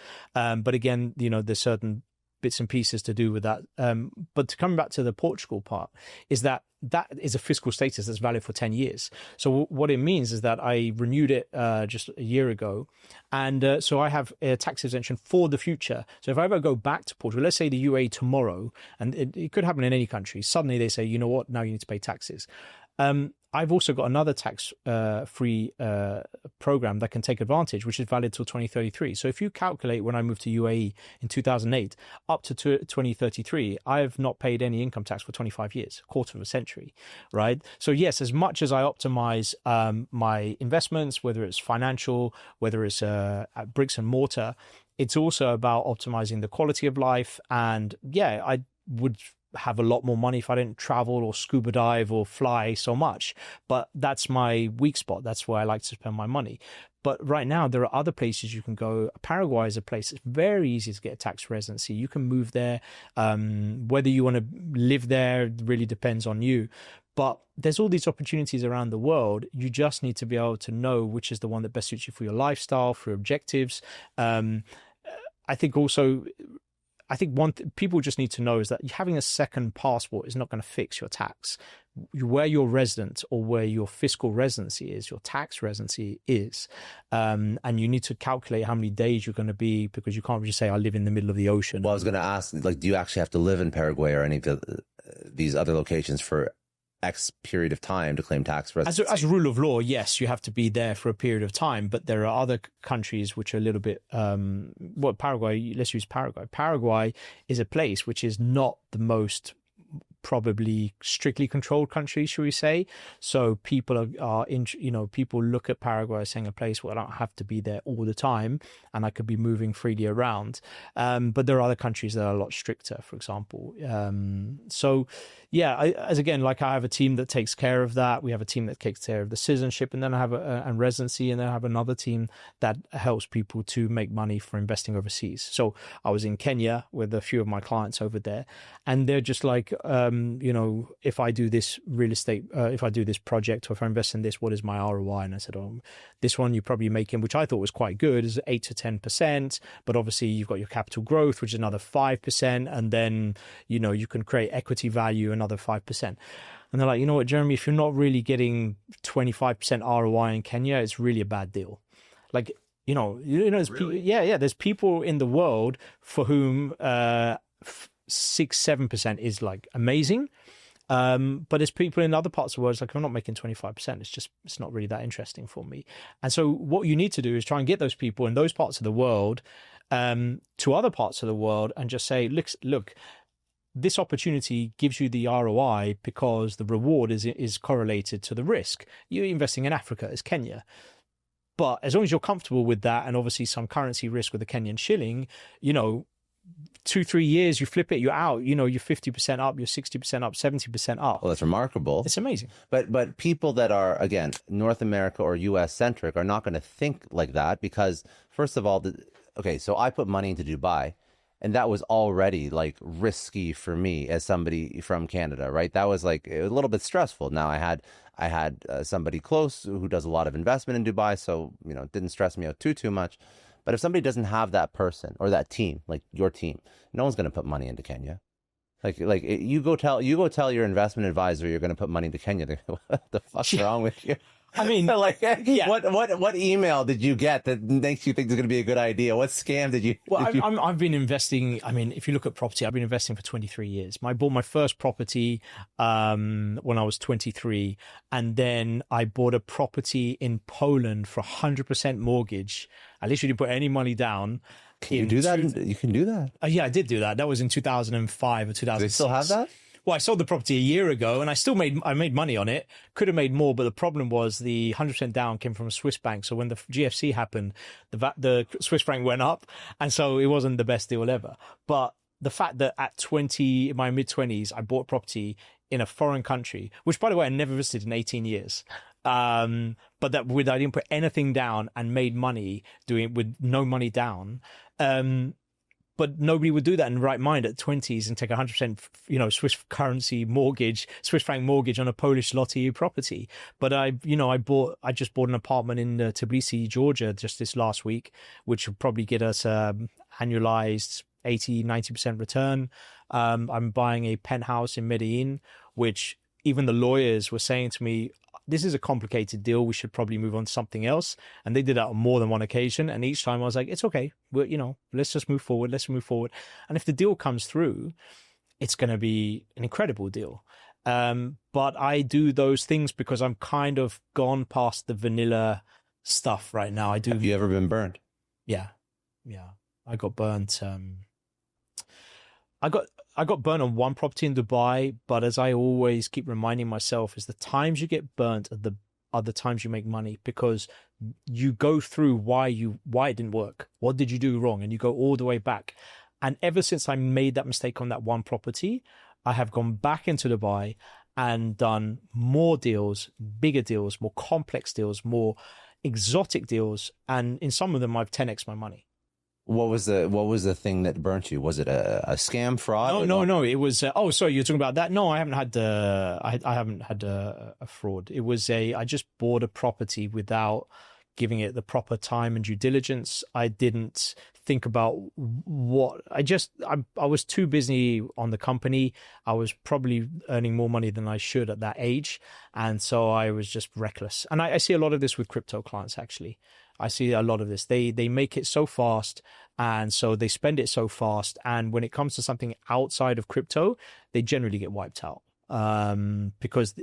But again, there's certain bits and pieces to do with that. But to come back to the Portugal part, is that is a fiscal status that's valid for 10 years. So what it means is that I renewed it just a year ago. And so I have a tax exemption for the future. So if I ever go back to Portugal, let's say the UAE tomorrow, and it could happen in any country, suddenly they say, you know what, now you need to pay taxes. I've also got another tax-free program that can take advantage, which is valid till 2033. So if you calculate when I moved to UAE in 2008 up to 2033, I've not paid any income tax for 25 years, a quarter of a century, right? So yes, as much as I optimize my investments, whether it's financial, whether it's bricks and mortar, it's also about optimizing the quality of life. And yeah, I would have a lot more money if I didn't travel or scuba dive or fly so much. But that's my weak spot. That's where I like to spend my money. But right now, there are other places you can go. Paraguay is a place that's very easy to get a tax residency. You can move there. Whether you want to live there really depends on you. But there's all these opportunities around the world. You just need to be able to know which is the one that best suits you for your lifestyle, for your objectives. I think also, I think people just need to know is that having a second passport is not going to fix your tax. Where your resident or where your fiscal residency is, your tax residency is, and you need to calculate how many days you're going to be, because you can't just say I live in the middle of the ocean. Well, I was going to ask, like, do you actually have to live in Paraguay or any of these other locations for X period of time to claim tax residency? As a rule of law, yes, you have to be there for a period of time, but there are other countries which are a little bit, Paraguay, let's use Paraguay. Paraguay is a place which is not the most probably strictly controlled country, should we say? So people people look at Paraguay as saying a place where I don't have to be there all the time and I could be moving freely around. But there are other countries that are a lot stricter, for example. So yeah, I have a team that takes care of that. We have a team that takes care of the citizenship, and then I have and residency, and then I have another team that helps people to make money for investing overseas. So I was in Kenya with a few of my clients over there, and they're just like, if I do this real estate, if I do this project, or if I invest in this, what is my ROI? And I said, this one you're probably making, which I thought was quite good, is 8 to 10%. But obviously you've got your capital growth, which is another 5%. And then, you can create equity value, another 5%. And they're like, you know what, Jeremy, if you're not really getting 25% ROI in Kenya, it's really a bad deal. Like, there's Really? there's people in the world for whom 6-7% is like amazing, but there's people in other parts of the world, it's like, I'm not making 25%, it's not really that interesting for me. And so what you need to do is try and get those people in those parts of the world to other parts of the world and just say, look, this opportunity gives you the ROI because the reward is correlated to the risk. You're investing in Africa, it's Kenya. But as long as you're comfortable with that, and obviously some currency risk with the Kenyan shilling, 2-3 years, you flip it, you're out, you're 50% up, you're 60% up, 70% up. Well, that's remarkable. It's amazing. But people that are, again, North America or US centric are not going to think like that, because first of all, so I put money into Dubai, and that was already like risky for me as somebody from Canada, right? That was like a little bit stressful. Now I had somebody close who does a lot of investment in Dubai, so it didn't stress me out too much. But if somebody doesn't have that person or that team, like your team, no one's going to put money into Kenya. Like you go tell your investment advisor you're going to put money into Kenya. They're like, what the fuck's wrong with you? I mean, yeah. What email did you get that makes you think it's going to be a good idea? What scam did you? Well, I've been investing. I mean, if you look at property, I've been investing for 23 years. I bought my first property when I was 23, and then I bought a property in Poland for 100% mortgage. I literally didn't put any money down. Can you do that? You can do that. Yeah, I did do that. That was in 2005 or 2006. Do they still have that? Well, I sold the property a year ago, and I made money on it. Could have made more, but the problem was the 100% down came from a Swiss bank. So when the GFC happened, the Swiss franc went up, and so it wasn't the best deal ever. But the fact that in my mid-20s, I bought property in a foreign country, which, by the way, I never visited in 18 years. But I didn't put anything down and made money doing it with no money down. But nobody would do that in the right mind at 20s and take 100%, Swiss franc mortgage on a Polish zloty property. But I just bought an apartment in Tbilisi, Georgia, just this last week, which will probably get us annualized 80-90% return. I'm buying a penthouse in Medellin, which even the lawyers were saying to me, this is a complicated deal. We should probably move on to something else. And they did that on more than one occasion. And each time I was like, it's okay. Let's just move forward. Let's move forward. And if the deal comes through, it's going to be an incredible deal. But I do those things because I'm kind of gone past the vanilla stuff right now. Have you ever been burned? Yeah. I got burnt. I got burnt on one property in Dubai, but as I always keep reminding myself, is the times you get burnt are the times you make money, because you go through why it didn't work. What did you do wrong? And you go all the way back. And ever since I made that mistake on that one property, I have gone back into Dubai and done more deals, bigger deals, more complex deals, more exotic deals. And in some of them, I've 10x my money. What was the thing that burnt you? Was it a scam, fraud? No. It was. Sorry, you're talking about that. No, I haven't had. I haven't had a fraud. It was I just bought a property without giving it the proper time and due diligence. I didn't think about I was too busy on the company. I was probably earning more money than I should at that age. And so I was just reckless. And I see a lot of this with crypto clients, actually. I see a lot of this. They make it so fast, and so they spend it so fast. And when it comes to something outside of crypto, they generally get wiped out. Because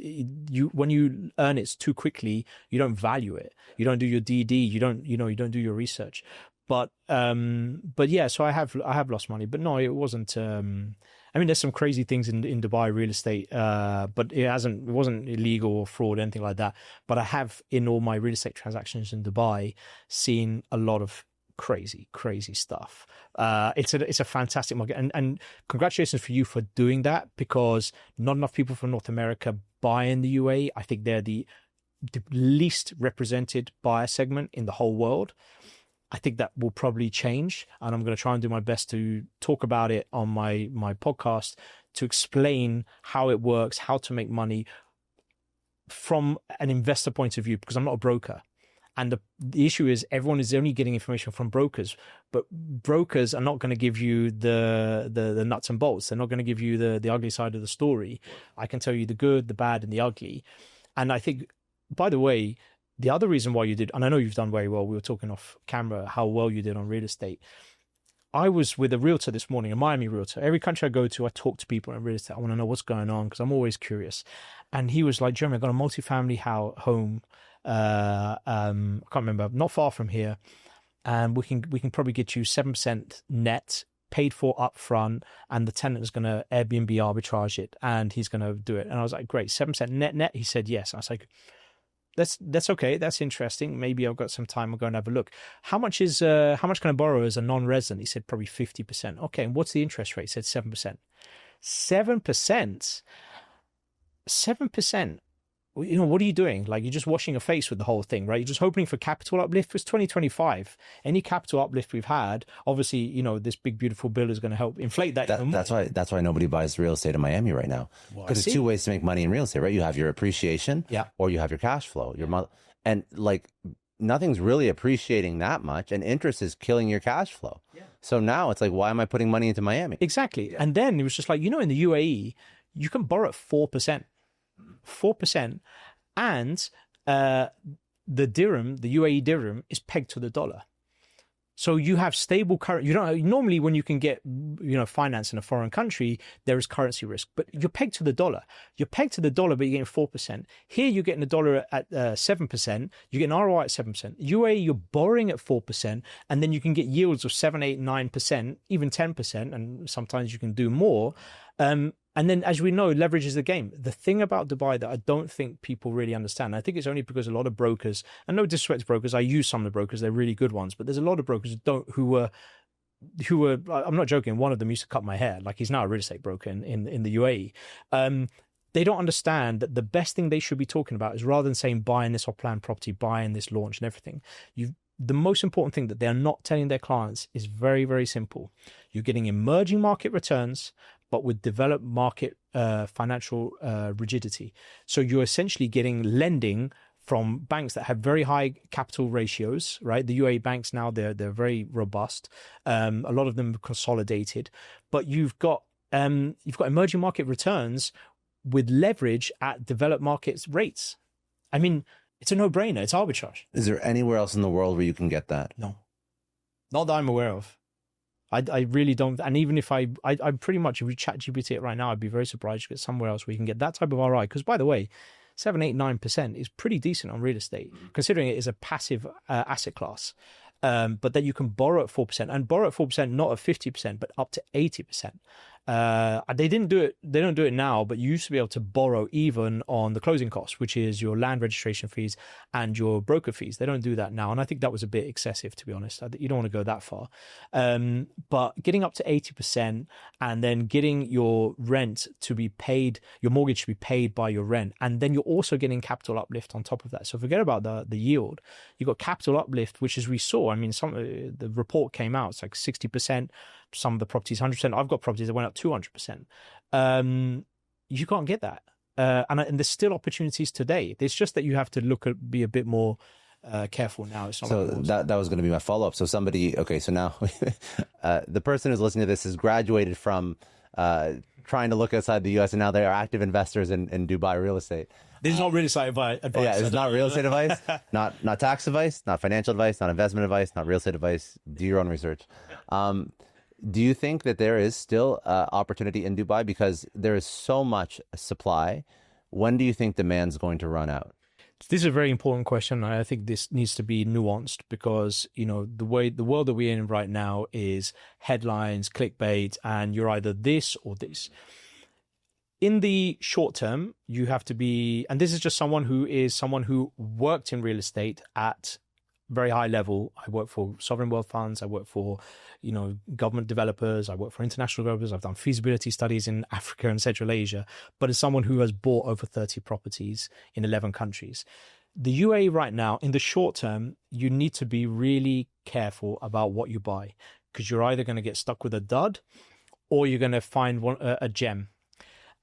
when you earn it too quickly, you don't value it. You don't do your DD. You don't do your research. But yeah, so I have lost money, but no, it wasn't. I mean, there's some crazy things in Dubai real estate, but it wasn't illegal or fraud, anything like that. But I have, in all my real estate transactions in Dubai, seen a lot of crazy stuff. It's a fantastic market, and congratulations for you for doing that, because not enough people from North America buy in the UAE. I think they're the least represented buyer segment in the whole world. I think that will probably change, and I'm going to try and do my best to talk about it on my podcast, to explain how it works, how to make money from an investor point of view, because I'm not a broker. And the issue is everyone is only getting information from brokers, but brokers are not going to give you the nuts and bolts. They're not going to give you the ugly side of the story. I can tell you the good, the bad, and the ugly. And I think, by the way, the other reason why you did, and I know you've done very well, we were talking off camera how well you did on real estate. I was with a realtor this morning, a Miami realtor. Every country I go to, I talk to people in real estate. I want to know what's going on, because I'm always curious. And he was like, Jeremy, I've got a multifamily home. I can't remember, not far from here. And we can probably get you 7% net, paid for upfront, and the tenant is going to Airbnb arbitrage it, and he's going to do it. And I was like, great, 7% net. He said yes. I was like, that's okay. That's interesting. Maybe I've got some time. I'll go and have a look. How much can I borrow as a non-resident? He said probably 50%. Okay. And what's the interest rate? He said 7%. 7%. 7%. You know, what are you doing? Like, you're just washing your face with the whole thing, right? You're just hoping for capital uplift. It's 2025. Any capital uplift we've had, obviously, you know, this big, beautiful bill is going to help inflate that. That's why nobody buys real estate in Miami right now. Because there's two ways to make money in real estate, right? You have your appreciation, or you have your cash flow. And like, nothing's really appreciating that much, and interest is killing your cash flow. Yeah. So now it's like, why am I putting money into Miami? Exactly. Yeah. And then it was just like, you know, in the UAE, you can borrow at 4%. 4%, and the dirham, the UAE dirham, is pegged to the dollar. So you have stable currency. You don't normally, when you can get, you know, finance in a foreign country, there is currency risk, but you're pegged to the dollar. You're pegged to the dollar, but you're getting 4%. Here, you're getting the dollar at 7%. You get an ROI at 7%. UAE, you're borrowing at 4%, and then you can get yields of 7, 8, 9%, even 10%, and sometimes you can do more. And then, as we know, leverage is the game. The thing about Dubai that I don't think people really understand, I think it's only because a lot of brokers, and no disrespect to brokers, I use some of the brokers, they're really good ones, but there's a lot of brokers who were, I'm not joking, one of them used to cut my hair. Like, he's now a real estate broker in the UAE. They don't understand that the best thing they should be talking about is, rather than saying buying this off-plan property, buying this launch and everything, the most important thing that they're not telling their clients is very, very simple. You're getting emerging market returns, but with developed market financial rigidity. So you're essentially getting lending from banks that have very high capital ratios, right? The UAE banks now, they're very robust. A lot of them are consolidated, but you've got emerging market returns with leverage at developed markets rates. I mean, it's a no-brainer. It's arbitrage. Is there anywhere else in the world where you can get that? No, not that I'm aware of. I really don't. And even if I pretty much, if we chat GPT it right now, I'd be very surprised to get somewhere else where you can get that type of ROI. Because, by the way, 7, 8, 9% is pretty decent on real estate, considering it is a passive asset class. But that you can borrow at 4%, and borrow at 4%, not at 50%, but up to 80%. They don't do it now, but you used to be able to borrow even on the closing costs, which is your land registration fees and your broker fees. They don't do that now, and I think that was a bit excessive, to be honest. You don't want to go that far, but getting up to 80%, and then getting your rent to be paid, your mortgage to be paid by your rent, and then you're also getting capital uplift on top of that. So forget about the yield. You got capital uplift, which, as we saw, I mean, the report came out, it's like 60%. Some of the properties 100%. I've got properties that went up 200%. You can't get that, and there's still opportunities today. It's just that you have to be a bit more careful now. It's not So like it was. that was going to be my follow-up. So so now the person who's listening to this has graduated from trying to look outside the U.S. and now they are active investors in Dubai real estate. This is not real estate advice. Yeah, it's not real estate advice, not tax advice, not financial advice, not investment advice, not real estate advice. Do your own research. Do you think that there is still opportunity in Dubai because there is so much supply? When do you think demand's going to run out? This is a very important question. I think this needs to be nuanced because, the world that we're in right now is headlines, clickbait, and you're either this or this. In the short term, you have to be, and this is just someone who worked in real estate at very high level. I work for sovereign wealth funds. I work for, government developers. I work for international developers. I've done feasibility studies in Africa and Central Asia, but as someone who has bought over 30 properties in 11 countries. The UAE right now, in the short term, you need to be really careful about what you buy because you're either going to get stuck with a dud or you're going to find a gem.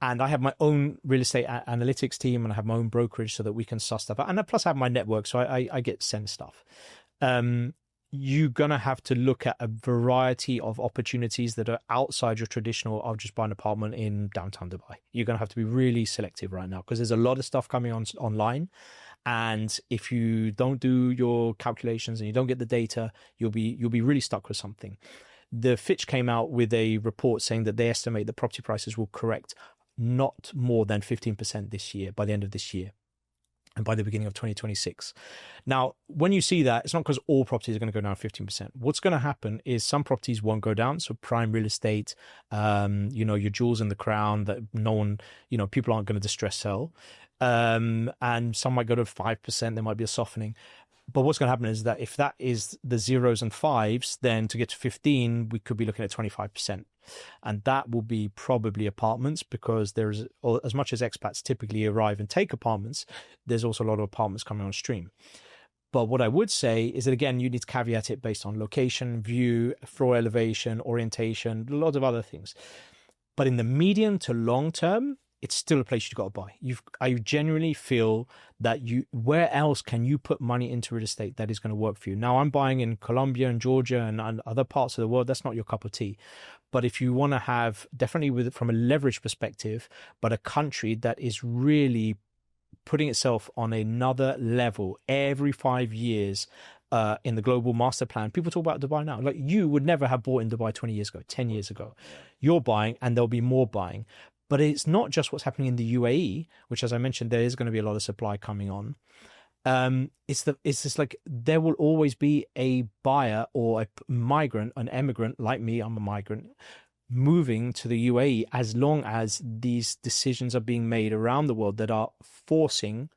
And I have my own real estate analytics team and I have my own brokerage so that we can suss stuff out. And plus I have my network, so I get sent stuff. You're going to have to look at a variety of opportunities that are outside your traditional, I'll just buy an apartment in downtown Dubai. You're going to have to be really selective right now because there's a lot of stuff coming online. And if you don't do your calculations and you don't get the data, you'll be really stuck with something. The Fitch came out with a report saying that they estimate that property prices will correct not more than 15% this year, by the end of this year and by the beginning of 2026. Now, when you see that, it's not because all properties are going to go down 15%. What's going to happen is some properties won't go down. So prime real estate, your jewels in the crown that no one, people aren't going to distress sell. And some might go to 5%. There might be a softening. But what's going to happen is that if that is the zeros and fives, then to get to 15, we could be looking at 25%. And that will be probably apartments because there's, as much as expats typically arrive and take apartments, there's also a lot of apartments coming on stream. But what I would say is that, again, you need to caveat it based on location, view, floor elevation, orientation, a lot of other things. But in the medium to long term, it's still a place you've got to buy. I genuinely feel that where else can you put money into real estate that is going to work for you? Now, I'm buying in Colombia and Georgia and other parts of the world. That's not your cup of tea. But if you want to have, definitely from a leverage perspective, but a country that is really putting itself on another level every 5 years in the global master plan. People talk about Dubai now. Like, you would never have bought in Dubai 20 years ago, 10 years ago. You're buying and there'll be more buying. But it's not just what's happening in the UAE, which, as I mentioned, there is going to be a lot of supply coming on. It's just like there will always be a buyer or a migrant, an immigrant like me, I'm a migrant, moving to the UAE as long as these decisions are being made around the world that are forcing,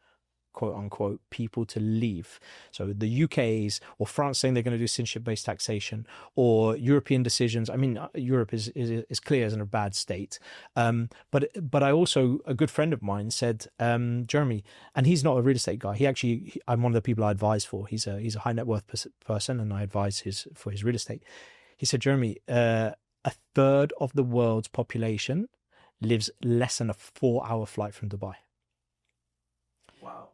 quote unquote, people to leave. So the UK's or France saying they're going to do citizenship-based taxation, or European decisions. I mean, Europe is clear as in a bad state. But I also, a good friend of mine said, Jeremy, and he's not a real estate guy. I'm one of the people I advise for. He's a high net worth person, and I advise for his real estate. He said, Jeremy, a third of the world's population lives less than a 4-hour flight from Dubai. Wow.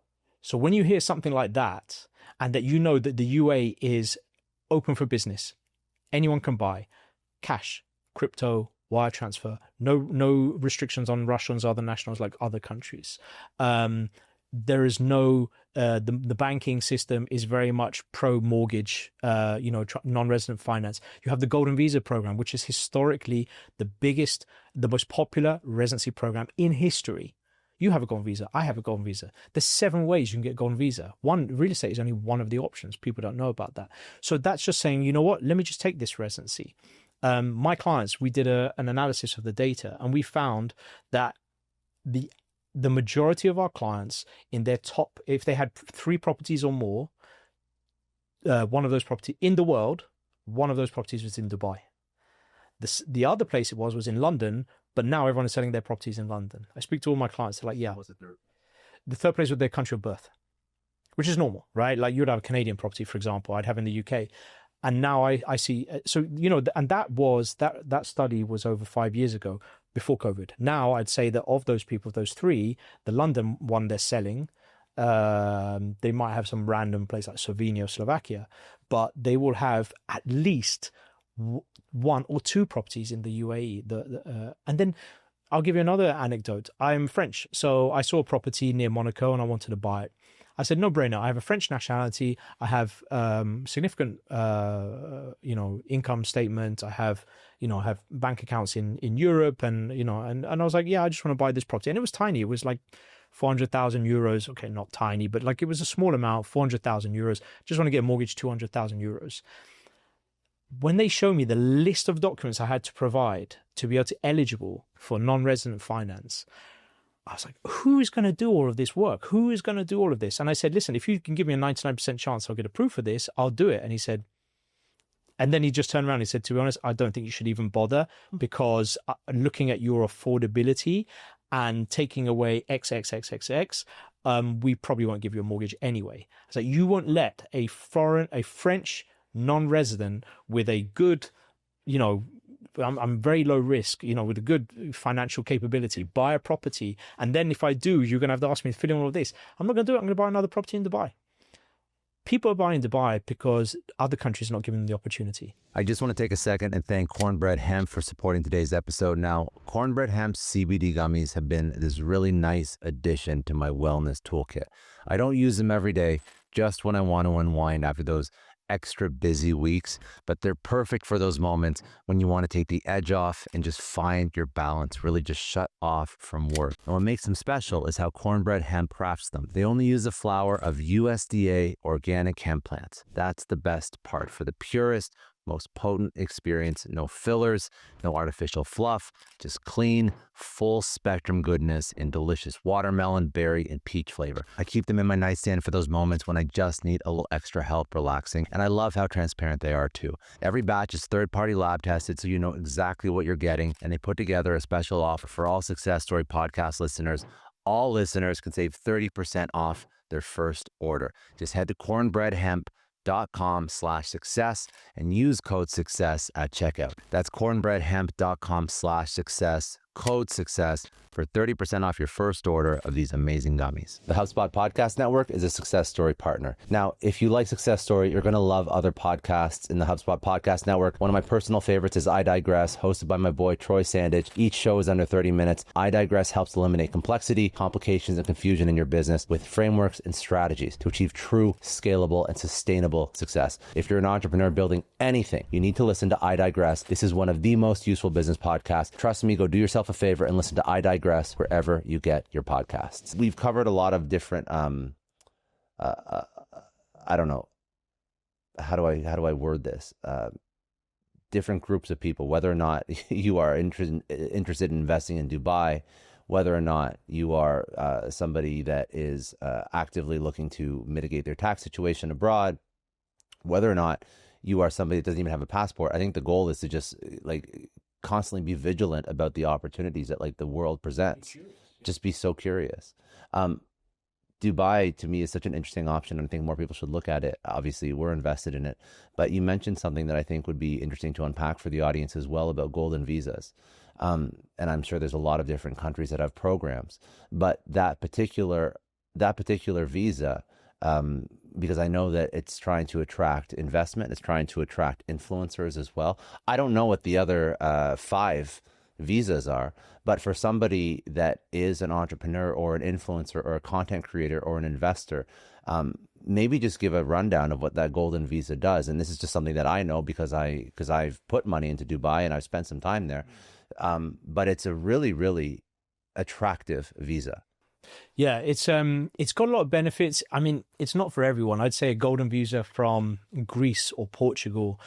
So when you hear something like that, and that you know that the UAE is open for business, anyone can buy cash, crypto, wire transfer, no restrictions on Russians, other nationals like other countries. There is no, the banking system is very much pro-mortgage, non-resident finance. You have the Golden Visa program, which is historically the biggest, the most popular residency program in history. You have a golden visa. I have a golden visa. There's 7 ways you can get a golden visa. Real estate is only one of the options. People don't know about that. So that's just saying, you know what? Let me just take this residency. My clients, we did an analysis of the data, and we found that the majority of our clients in their top, if they had 3 properties or more, one of those properties in the world, one of those properties was in Dubai. The other place it was in London. But now everyone is selling their properties in London. I speak to all my clients. They're like, yeah. What's the third? The third place was their country of birth, which is normal, right? Like, you'd have a Canadian property, for example, I'd have in the UK. And now I see, so, and that study was over 5 years ago, before COVID. Now I'd say that of those people, of those 3, the London one they're selling, They might have some random place like Slovenia or Slovakia, but they will have at least one or two properties in the UAE. And then I'll give you another anecdote. I'm French, so I saw a property near Monaco and I wanted to buy it. I said, no brainer. I have a French nationality. I have significant, income statement. I have bank accounts in Europe, and I was like, yeah, I just want to buy this property. And it was tiny. It was like 400,000 euros. Okay, not tiny, but like it was a small amount, 400,000 euros. Just want to get a mortgage, 200,000 euros. When they show me the list of documents I had to provide to be able to eligible for non-resident finance, I was like, who is going to do all of this work? Who is going to do all of this? And I said, listen, if you can give me a 99% chance I'll get approved for this, I'll do it. And he said, and then he just turned around and he said, to be honest, I don't think you should even bother, because looking at your affordability and taking away XXXXX, we probably won't give you a mortgage anyway. I was like, you won't let a French non-resident with a good, I'm very low risk, with a good financial capability, buy a property. And then if I do, you're going to have to ask me to fill in all of this. I'm not going to do it. I'm going to buy another property in Dubai. People are buying Dubai because other countries are not giving them the opportunity. I just want to take a second and thank Cornbread Hemp for supporting today's episode. Now, Cornbread Hemp's CBD gummies have been this really nice addition to my wellness toolkit. I don't use them every day, just when I want to unwind after those extra busy weeks, but they're perfect for those moments when you want to take the edge off and just find your balance, really just shut off from work. And what makes them special is how Cornbread Hemp crafts them. They only use the flower of USDA organic hemp plants. That's the best part. For the purest, most potent experience, no fillers, no artificial fluff, just clean, full spectrum goodness in delicious watermelon, berry, and peach flavor. I keep them in my nightstand for those moments when I just need a little extra help relaxing, and I love how transparent they are too. Every batch is third-party lab tested, so you know exactly what you're getting, and they put together a special offer for all Success Story podcast listeners. All listeners can save 30% off their first order. Just head to cornbreadhemp.com/success and use code success at checkout. That's cornbreadhemp.com/success, code success for 30% off your first order of these amazing gummies. The HubSpot Podcast Network is a Success Story partner. Now, if you like Success Story, you're going to love other podcasts in the HubSpot Podcast Network. One of my personal favorites is I Digress, hosted by my boy Troy Sandage. Each show is under 30 minutes. I Digress helps eliminate complexity, complications, and confusion in your business with frameworks and strategies to achieve true, scalable, and sustainable success. If you're an entrepreneur building anything, you need to listen to I Digress. This is one of the most useful business podcasts. Trust me, go do yourself a favor and listen to I Digress wherever you get your podcasts. We've covered a lot of different, I don't know, how do I word this? Different groups of people, whether or not you are interested in investing in Dubai, whether or not you are somebody that is actively looking to mitigate their tax situation abroad, whether or not you are somebody that doesn't even have a passport. I think the goal is to just constantly be vigilant about the opportunities that the world presents. Just be so curious. Dubai to me is such an interesting option, and I think more people should look at it. Obviously, we're invested in it, but you mentioned something that I think would be interesting to unpack for the audience as well about golden visas. And I'm sure there's a lot of different countries that have programs, but that particular visa, because I know that it's trying to attract investment, it's trying to attract influencers as well. I don't know what the other 5 visas are, but for somebody that is an entrepreneur or an influencer or a content creator or an investor, maybe just give a rundown of what that golden visa does. And this is just something that I know because I've put money into Dubai and I've spent some time there. But it's a really, really attractive visa. Yeah, it's got a lot of benefits. I mean, it's not for everyone. I'd say a golden visa from Greece or Portugal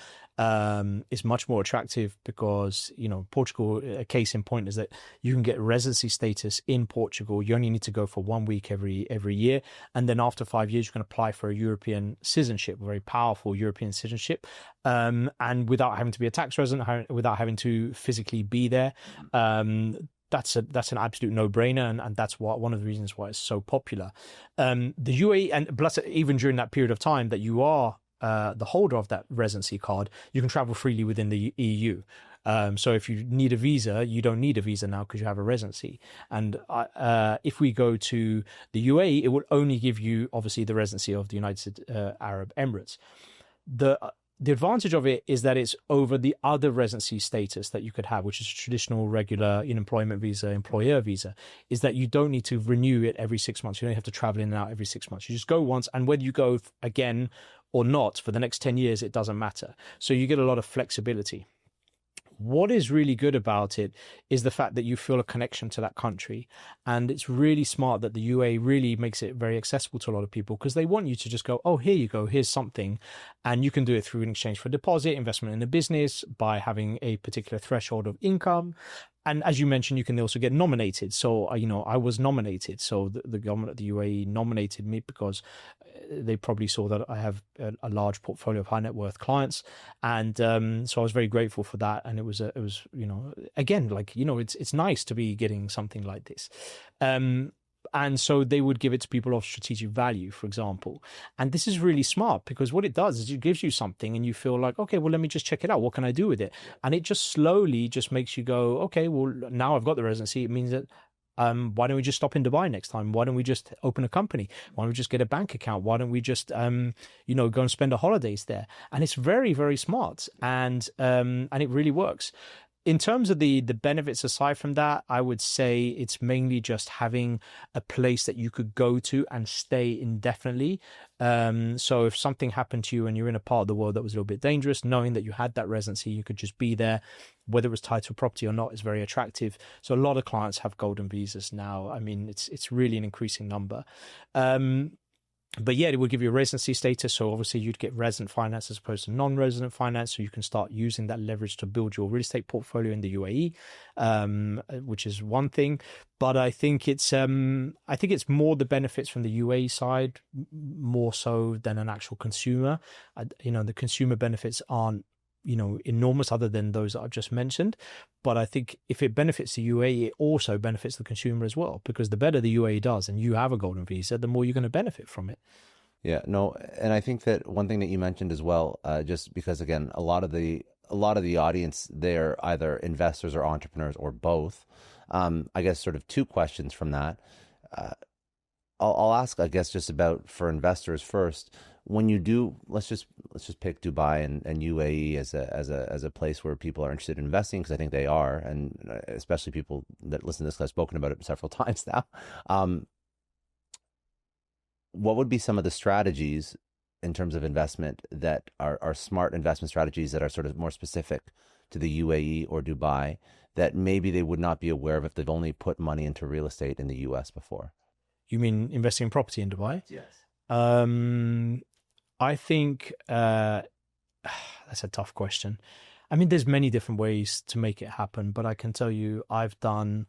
is much more attractive because, Portugal, a case in point is that you can get residency status in Portugal. You only need to go for 1 week every year. And then after 5 years, you can apply for a European citizenship, a very powerful European citizenship. And without having to be a tax resident, without having to physically be there. That's an absolute no-brainer, and that's one of the reasons why it's so popular. The UAE, and plus even during that period of time that you are the holder of that residency card, you can travel freely within the EU. So if you need a visa, you don't need a visa now because you have a residency. And if we go to the UAE, it will only give you obviously the residency of the United Arab Emirates. The advantage of it is that it's over the other residency status that you could have, which is a traditional regular employment visa, employer visa, is that you don't need to renew it every 6 months. You don't have to travel in and out every 6 months. You just go once, and whether you go again or not for the next 10 years, it doesn't matter. So you get a lot of flexibility. What is really good about it is the fact that you feel a connection to that country. And it's really smart that the UAE really makes it very accessible to a lot of people, because they want you to just go, oh, here you go, here's something. And you can do it through an exchange for deposit, investment in a business, by having a particular threshold of income. And as you mentioned, you can also get nominated. So, I was nominated. So the government of the UAE nominated me because they probably saw that I have a large portfolio of high net worth clients. And so I was very grateful for that. And it was again, it's nice to be getting something like this. And so they would give it to people of strategic value, for example. And this is really smart, because what it does is it gives you something and you feel like, okay, well, let me just check it out. What can I do with it? And it just slowly just makes you go, okay, well, now I've got the residency. It means that why don't we just stop in Dubai next time? Why don't we just open a company? Why don't we just get a bank account? Why don't we just, go and spend our holidays there? And it's very, very smart. And it really works. In terms of the benefits aside from that, I would say it's mainly just having a place that you could go to and stay indefinitely. So if something happened to you and you're in a part of the world that was a little bit dangerous, knowing that you had that residency, you could just be there, whether it was tied to a property or not, is very attractive. So a lot of clients have golden visas now. I mean, it's really an increasing number. But yeah, it would give you a residency status. So obviously you'd get resident finance as opposed to non-resident finance. So you can start using that leverage to build your real estate portfolio in the UAE, which is one thing. But I think it's more the benefits from the UAE side, more so than an actual consumer. The consumer benefits aren't, enormous, other than those that I've just mentioned. But I think if it benefits the UAE, it also benefits the consumer as well, because the better the UAE does and you have a golden visa, the more you're going to benefit from it. Yeah, no, and I think that one thing that you mentioned as well, just because again, a lot of the audience, they're either investors or entrepreneurs or both. I guess sort of two questions from that. I'll ask, I guess, just about for investors first. When you do, let's just pick Dubai and UAE as a place where people are interested in investing, because I think they are, and especially people that listen to this, I've spoken about it several times now. What would be some of the strategies in terms of investment that are smart investment strategies that are sort of more specific to the UAE or Dubai that maybe they would not be aware of if they've only put money into real estate in the US before? You mean investing in property in Dubai? Yes. I think that's a tough question. I mean, there's many different ways to make it happen, but I can tell you, I've done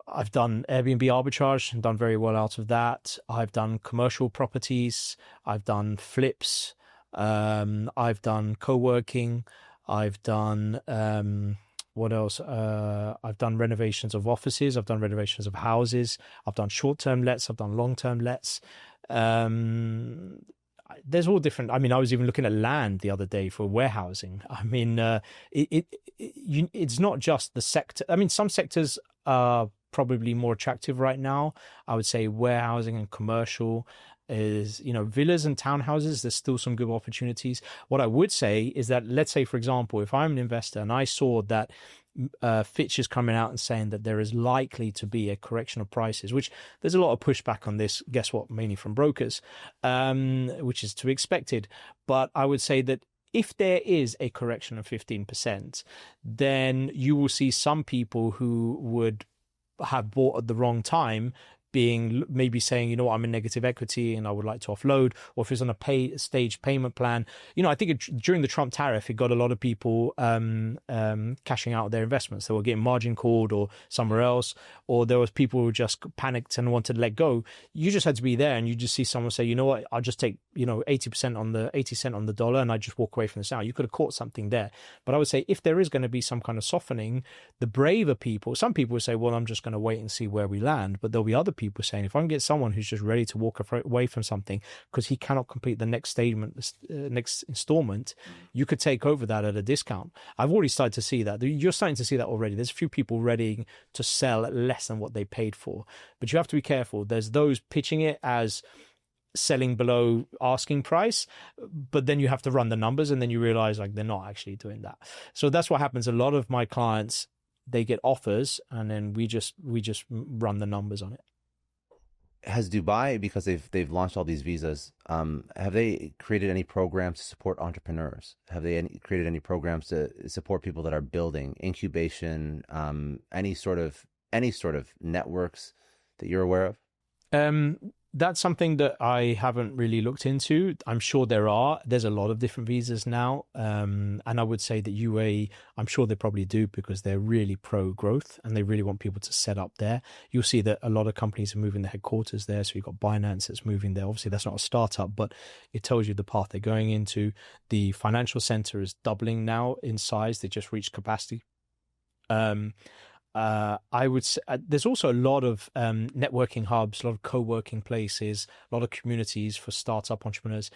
Airbnb arbitrage and done very well out of that. I've done commercial properties. I've done flips. I've done co-working. I've done what else? I've done renovations of offices. I've done renovations of houses. I've done short-term lets. I've done long-term lets. There's all different. I mean, I was even looking at land the other day for warehousing. I mean, it's not just the sector. I mean, some sectors are probably more attractive right now. I would say warehousing and commercial is, villas and townhouses. There's still some good opportunities. What I would say is that, let's say, for example, if I'm an investor and I saw that Fitch is coming out and saying that there is likely to be a correction of prices, which there's a lot of pushback on this, guess what, mainly from brokers, which is to be expected. But I would say that if there is a correction of 15%, then you will see some people who would have bought at the wrong time maybe saying, I'm in negative equity and I would like to offload, or if it's on a staged payment plan. I think during the Trump tariff, it got a lot of people cashing out their investments. They were getting margin called or somewhere else, or there was people who just panicked and wanted to let go. You just had to be there, and you just see someone say, I'll just take 80 cent on the dollar, and I just walk away from this now. You could have caught something there. But I would say if there is going to be some kind of softening, the braver people, some people would say, well, I'm just going to wait and see where we land. But there'll be other people people saying, if I can get someone who's just ready to walk away from something because he cannot complete the next next installment, you could take over that at a discount. I've already started to see that. You're starting to see that already. There's a few people ready to sell at less than what they paid for, but you have to be careful. There's those pitching it as selling below asking price, but then you have to run the numbers and then you realize like they're not actually doing that. So that's what happens. A lot of my clients, they get offers and then we just run the numbers on it. Has Dubai, because they've launched all these visas, have they created any programs to support entrepreneurs? Have they created any programs to support people that are building incubation, any sort of networks that you're aware of? That's something that I haven't really looked into. I'm sure there's a lot of different visas now. And I would say that UAE, I'm sure they probably do because they're really pro growth and they really want people to set up there. You'll see that a lot of companies are moving their headquarters there. So you've got Binance that's moving there. Obviously, that's not a startup, but it tells you the path they're going into. The financial center is doubling now in size. They just reached capacity. I would say there's also a lot of networking hubs, a lot of co-working places, a lot of communities for startup entrepreneurs.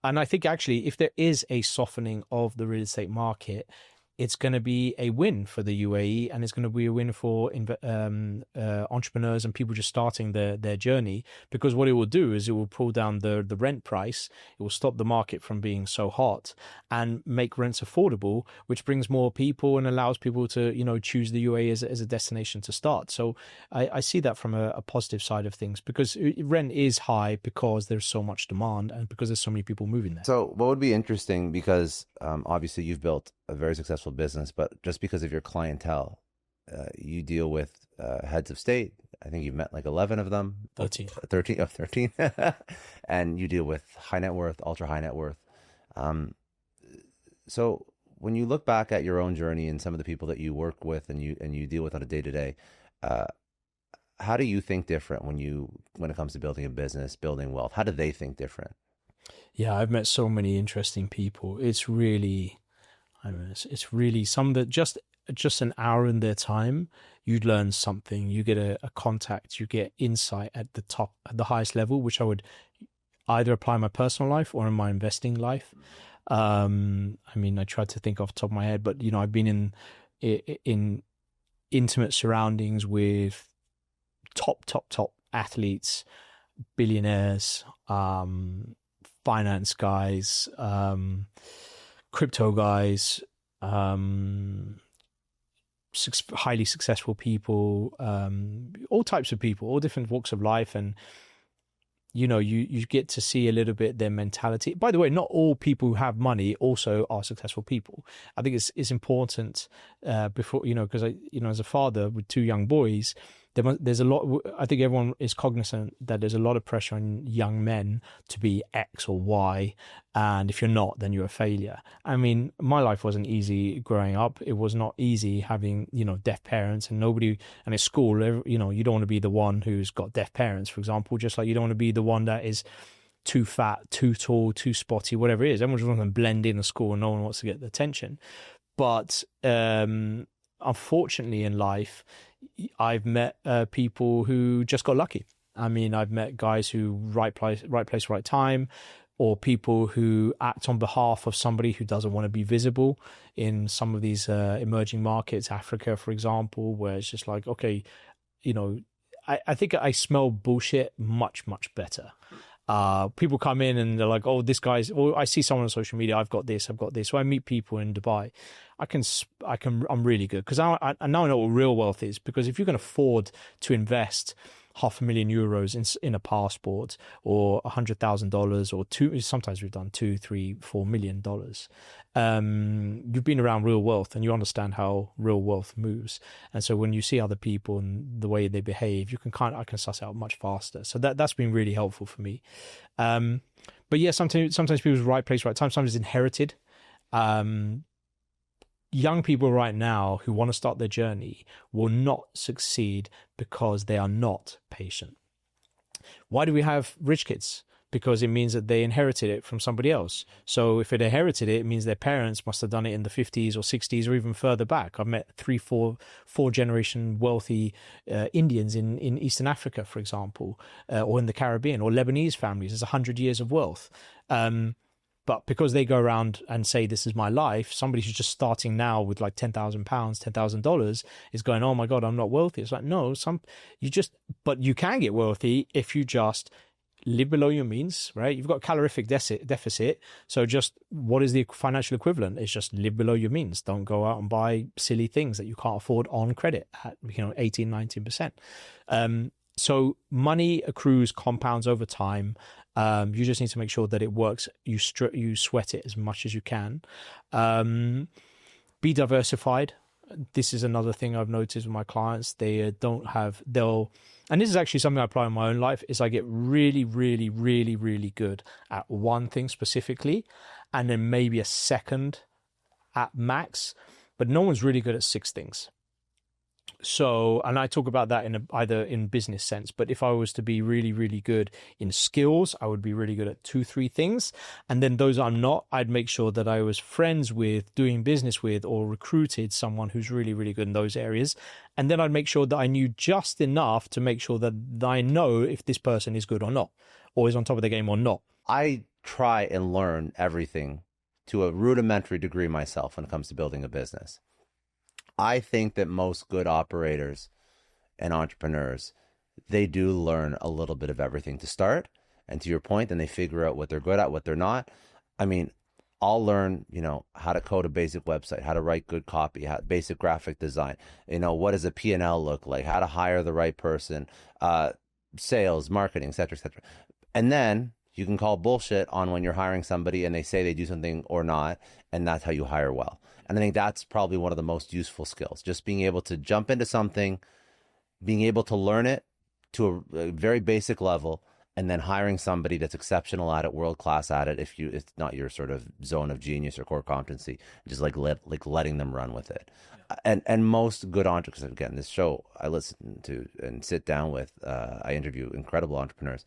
And I think actually if there is a softening of the real estate market, it's going to be a win for the UAE and it's going to be a win for entrepreneurs and people just starting their journey, because what it will do is it will pull down the rent price. It will stop the market from being so hot and make rents affordable, which brings more people and allows people to, choose the UAE as a destination to start. So I see that from a positive side of things, because rent is high because there's so much demand and because there's so many people moving there. So what would be interesting, because obviously you've built a very successful business, but just because of your clientele, you deal with heads of state. I think you've met like 11 of them. 13. 13. And you deal with high net worth, ultra high net worth. So when you look back at your own journey and some of the people that you work with and you deal with on a day-to-day, how do you think different when it comes to building a business, building wealth? How do they think different? Yeah, I've met so many interesting people. It's really some that just an hour in their time, you'd learn something. You get a contact, you get insight at the highest level, which I would either apply in my personal life or in my investing life. I tried to think off the top of my head, but I've been in intimate surroundings with top athletes, billionaires, finance guys, crypto guys, highly successful people, all types of people, all different walks of life. And you get to see a little bit their mentality. By the way, not all people who have money also are successful people. I think it's important before, because as a father with two young boys, there's a lot. I think everyone is cognizant that there's a lot of pressure on young men to be X or Y, and if you're not, then you're a failure. I mean, my life wasn't easy growing up. It was not easy having deaf parents and nobody. And at school, you don't want to be the one who's got deaf parents, for example. Just like you don't want to be the one that is too fat, too tall, too spotty, whatever it is. Everyone just wants to blend in at school, and no one wants to get the attention. But unfortunately, in life, I've met people who just got lucky. I mean, I've met guys who right place, right time, or people who act on behalf of somebody who doesn't want to be visible in some of these emerging markets, Africa, for example, where it's just like, okay, I think I smell bullshit much, much better. People come in and they're like, oh, this guy's, I see someone on social media, I've got this. So I meet people in Dubai. I'm really good because I now know what real wealth is, because if you can afford to invest €500,000 in a passport, or $100,000, or sometimes we've done $2, $3, $4 million. You've been around real wealth and you understand how real wealth moves. And so when you see other people and the way they behave, I can suss out much faster. So that's been really helpful for me. But yeah, sometimes people's right place, right time. Sometimes it's inherited. Young people right now who want to start their journey will not succeed because they are not patient. Why do we have rich kids? because it means that they inherited it from somebody else. So if it inherited it, it means their parents must have done it in the 50s or 60s or even further back. I've met four generation wealthy Indians in Eastern Africa, for example, or in the Caribbean, or Lebanese families. There's 100 years of wealth. But because they go around and say, this is my life, somebody who's just starting now with like £10,000, $10,000 is going, oh my God, I'm not wealthy. It's like, no, but you can get wealthy if you just live below your means, right? You've got calorific deficit. So just what is the financial equivalent? It's just live below your means. Don't go out and buy silly things that you can't afford on credit at, 18, 19%. So money accrues, compounds over time. You just need to make sure that it works. You sweat it as much as you can. Be diversified. This is another thing I've noticed with my clients. And this is actually something I apply in my own life, is I get really, really, really, really good at one thing specifically, and then maybe a second at max, but no one's really good at 6 things. So, and I talk about that either in business sense, but if I was to be really, really good in skills, I would be really good at 2-3 things. And then those I'm not, I'd make sure that I was friends with, doing business with, or recruited someone who's really, really good in those areas. And then I'd make sure that I knew just enough to make sure that I know if this person is good or not, or is on top of the game or not. I try and learn everything to a rudimentary degree myself when it comes to building a business. I think that most good operators and entrepreneurs, they do learn a little bit of everything to start. And to your point, then they figure out what they're good at, what they're not. I mean, I'll learn, how to code a basic website, how to write good copy, basic graphic design, what does a P&L look like, how to hire the right person, sales, marketing, et cetera, et cetera. And then you can call bullshit on when you're hiring somebody and they say they do something or not, and that's how you hire well. And I think that's probably one of the most useful skills, just being able to jump into something, being able to learn it to a very basic level, and then hiring somebody that's exceptional at it, world-class at it, if it's not your sort of zone of genius or core competency, just letting them run with it. Yeah. And most good entrepreneurs, again, this show I listen to and sit down with, I interview incredible entrepreneurs.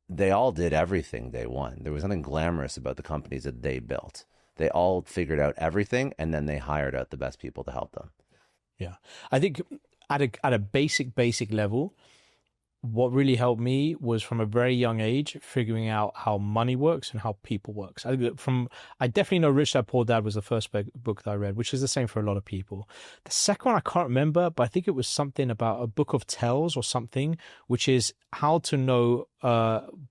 They all did everything day one. There was nothing glamorous about the companies that they built. They all figured out everything, and then they hired out the best people to help them. Yeah. I think at a basic level, what really helped me was from a very young age figuring out how money works and how people works. I definitely know Rich Dad Poor Dad was the first book that I read, which is the same for a lot of people. The second one I can't remember, but I think it was something about a book of tells or something, which is how to know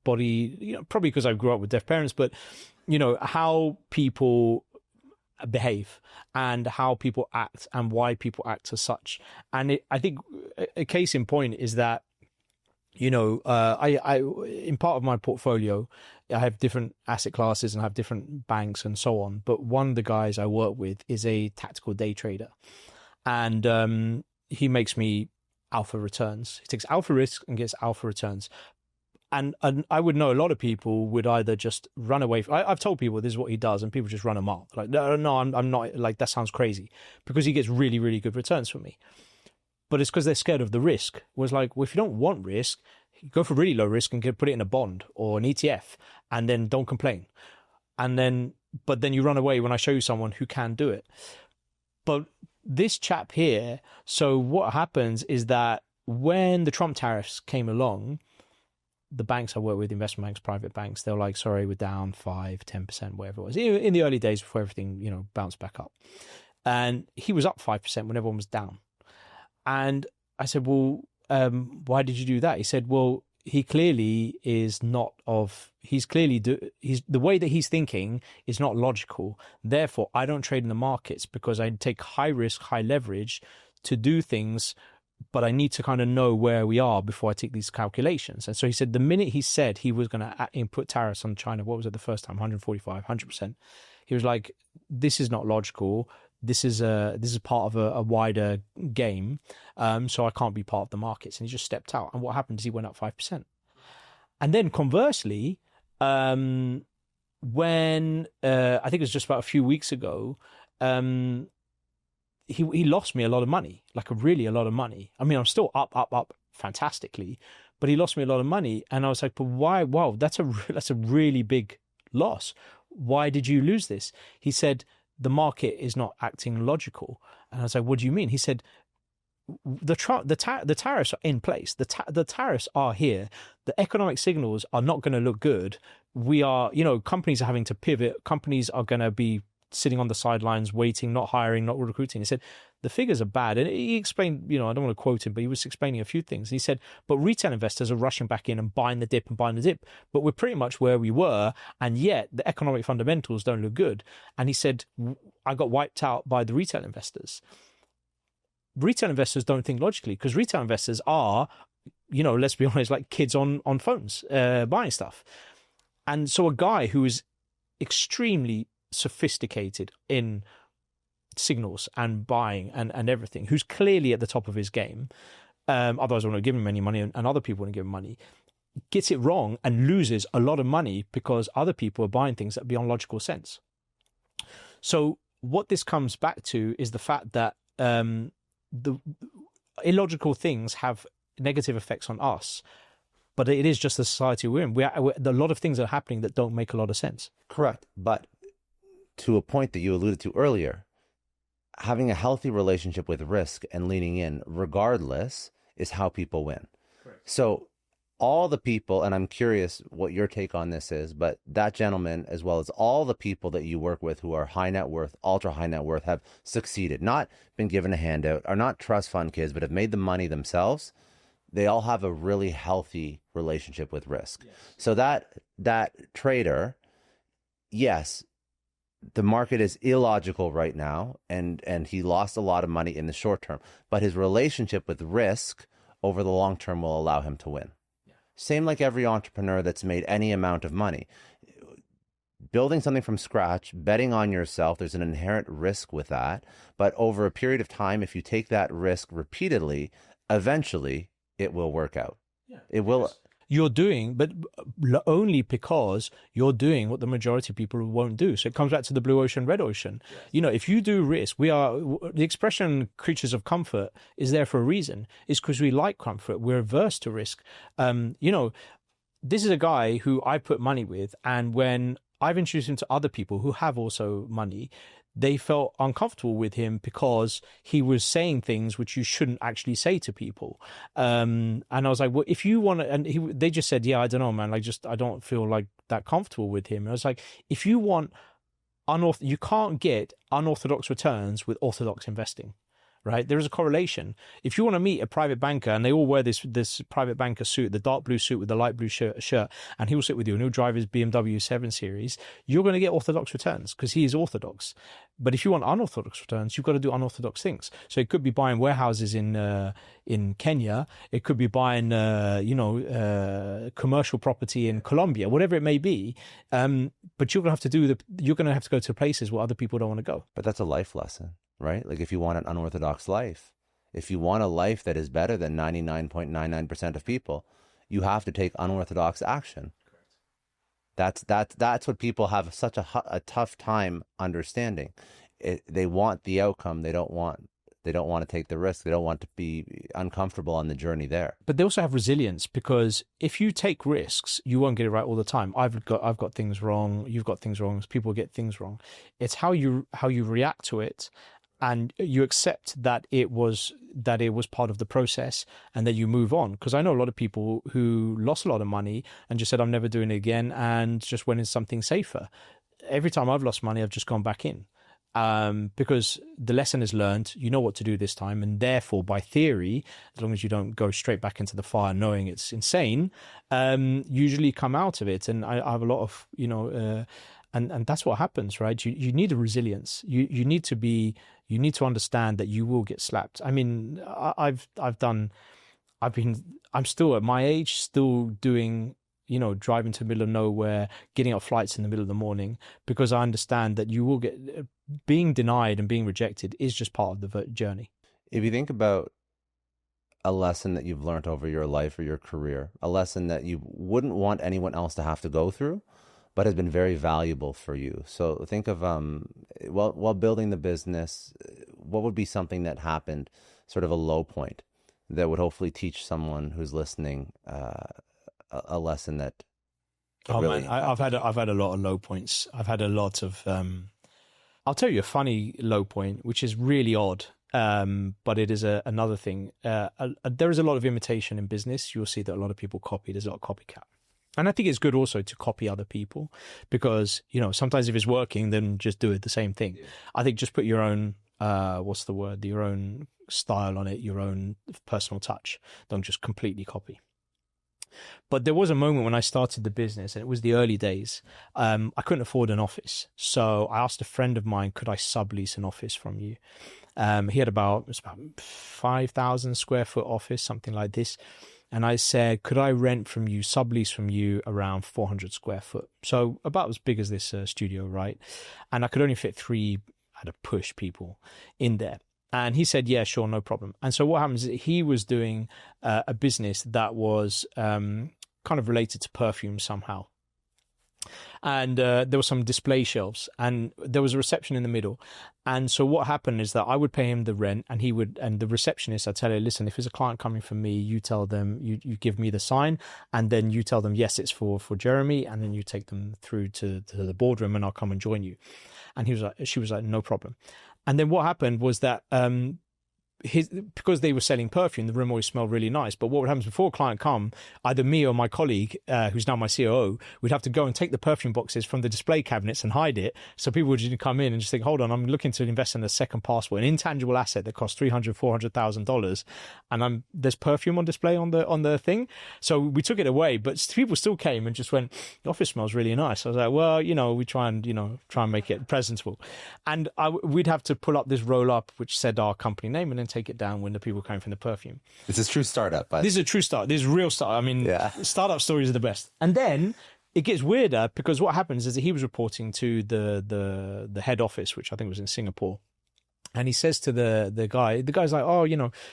body. Probably because I grew up with deaf parents, but how people behave and how people act and why people act as such. And I think a case in point is that, I in part of my portfolio, I have different asset classes and I have different banks and so on. But one of the guys I work with is a tactical day trader, and he makes me alpha returns. He takes alpha risk and gets alpha returns. And I would know a lot of people would either just run away. I've told people this is what he does, and people just run him up. Like, no, I'm not. Like, that sounds crazy, because he gets really, really good returns for me. But it's because they're scared of the risk. Was like, well, if you don't want risk, go for really low risk and put it in a bond or an ETF, and then don't complain. But then you run away when I show you someone who can do it. But this chap here, so what happens is that when the Trump tariffs came along, the banks I work with, investment banks, private banks, they're like, sorry, we're down 5, 10%, whatever it was, in the early days before everything, bounced back up. And he was up 5% when everyone was down. And I said, well, why did you do that? He said, well, he clearly is not the way that he's thinking is not logical. Therefore, I don't trade in the markets because I take high risk, high leverage to do things, but I need to kind of know where we are before I take these calculations. And so he said the minute he said he was going to input tariffs on China, what was it the first time? 145, 100%. He was like, this is not logical. This is part of a wider game. So I can't be part of the markets. And he just stepped out. And what happened is he went up 5%. And then conversely, when I think it was just about a few weeks ago, he lost me a lot of money, like really a lot of money. I mean, I'm still up fantastically, but he lost me a lot of money. And I was like, but why? Wow, that's a really big loss. Why did you lose this? He said, the market is not acting logical. And I was like, what do you mean? He said, the tariffs are in place. The tariffs are here. The economic signals are not going to look good. We are, companies are having to pivot. Companies are going to be sitting on the sidelines, waiting, not hiring, not recruiting. He said, the figures are bad. And he explained, I don't want to quote him, but he was explaining a few things. And he said, but retail investors are rushing back in and buying the dip. But we're pretty much where we were. And yet the economic fundamentals don't look good. And he said, I got wiped out by the retail investors. Retail investors don't think logically, because retail investors are, let's be honest, like kids on phones buying stuff. And so a guy who is extremely sophisticated in signals and buying and everything, who's clearly at the top of his game, otherwise I wouldn't give him any money, and other people wouldn't give him money, gets it wrong and loses a lot of money because other people are buying things that are beyond logical sense. So what this comes back to is the fact that the illogical things have negative effects on us, but it is just the society we're in. A lot of things are happening that don't make a lot of sense. Correct. But to a point that you alluded to earlier, having a healthy relationship with risk and leaning in regardless is how people win. Correct. So all the people, and I'm curious what your take on this is, but that gentleman, as well as all the people that you work with who are high net worth, ultra high net worth, have succeeded, not been given a handout, are not trust fund kids, but have made the money themselves. They all have a really healthy relationship with risk. Yes. So that trader, yes, the market is illogical right now, and he lost a lot of money in the short term, but his relationship with risk over the long term will allow him to win. Yeah. Same like every entrepreneur that's made any amount of money. Building something from scratch, betting on yourself, there's an inherent risk with that, but over a period of time, if you take that risk repeatedly, eventually it will work out. Yeah, it will. Yes. You're doing, but only because you're doing what the majority of people won't do. So it comes back to the blue ocean, red ocean. Yes. If you do risk, the expression creatures of comfort is there for a reason. It's because we like comfort. We're averse to risk. This is a guy who I put money with, and when I've introduced him to other people who have also money, they felt uncomfortable with him because he was saying things which you shouldn't actually say to people. And I was like, well, if you want to, and they just said, yeah, I don't know, man. I don't feel like that comfortable with him. And I was like, if you want you can't get unorthodox returns with orthodox investing. Right? There is a correlation. If you want to meet a private banker and they all wear this private banker suit, the dark blue suit with the light blue shirt, and he'll sit with you and he'll drive his BMW 7 Series, you're going to get orthodox returns because he is orthodox. But if you want unorthodox returns, you've got to do unorthodox things. So it could be buying warehouses in Kenya. It could be buying, commercial property in Colombia, whatever it may be. But you're going to have to go to places where other people don't want to go. But that's a life lesson. Right? Like if you want an unorthodox life, if you want a life that is better than 99.99% of people, you have to take unorthodox action. Correct. That's what people have such a tough time understanding. They want the outcome. They don't want to take the risk. They don't want to be uncomfortable on the journey there. But they also have resilience, because if you take risks, you won't get it right all the time. I've got things wrong. You've got things wrong. People get things wrong. It's how you react to it. And you accept that it was part of the process, and that you move on. Because I know a lot of people who lost a lot of money and just said, I'm never doing it again, and just went into something safer. Every time I've lost money, I've just gone back in, because the lesson is learned. You know what to do this time, and therefore, by theory, as long as you don't go straight back into the fire knowing it's insane, usually come out of it. And I have a lot of, and that's what happens, right? You need a resilience. You need to understand that you will get slapped. I mean, I'm still at my age, still doing, driving to the middle of nowhere, getting up flights in the middle of the morning, because I understand that you will get, being denied and being rejected is just part of the journey. If you think about a lesson that you've learned over your life or your career, a lesson that you wouldn't want anyone else to have to go through, but has been very valuable for you. So think of, while building the business, what would be something that happened, sort of a low point that would hopefully teach someone who's listening a lesson that Oh really man, I've had a lot of low points. I've had a lot of. I'll tell you a funny low point, which is really odd, but it is another thing. There is a lot of imitation in business. You'll see that a lot of people copy. There's a lot of copycat. And I think it's good also to copy other people because, sometimes if it's working, then just do it the same thing. Yeah. I think just put your own, your own style on it, your own personal touch. Don't just completely copy. But there was a moment when I started the business, and it was the early days. I couldn't afford an office. So I asked a friend of mine, could I sublease an office from you? He had about 5,000 square foot office, something like this. And I said, could I rent from you, sublease from you around 400 square foot? So about as big as this studio, right? And I could only fit 3 at a push people in there. And he said, yeah, sure, no problem. And so what happens is he was doing a business that was kind of related to perfume somehow. And there were some display shelves and there was a reception in the middle. And so what happened is that I would pay him the rent and and the receptionist, I'd tell her, listen, if there's a client coming from me, you tell them, you give me the sign and then you tell them, yes, it's for Jeremy. And then you take them through to the boardroom and I'll come and join you. And she was like, no problem. And then what happened was that because they were selling perfume, the room always smelled really nice. But what would happen before a client come, either me or my colleague, who's now my COO, would have to go and take the perfume boxes from the display cabinets and hide it. So people would just come in and just think, hold on, I'm looking to invest in a second passport, an intangible asset that costs $300,000-$400,000. And there's perfume on display on the thing. So we took it away, but people still came and just went, the office smells really nice. I was like, well, we try and make it presentable. And we'd have to pull up this roll up, which said our company name, and then take it down when the people came from the perfume. This is true startup. This is a true start. This is real start. I mean, startup stories are the best. And then it gets weirder because what happens is that he was reporting to the head office, which I think was in Singapore. And he says to the guy's like, oh,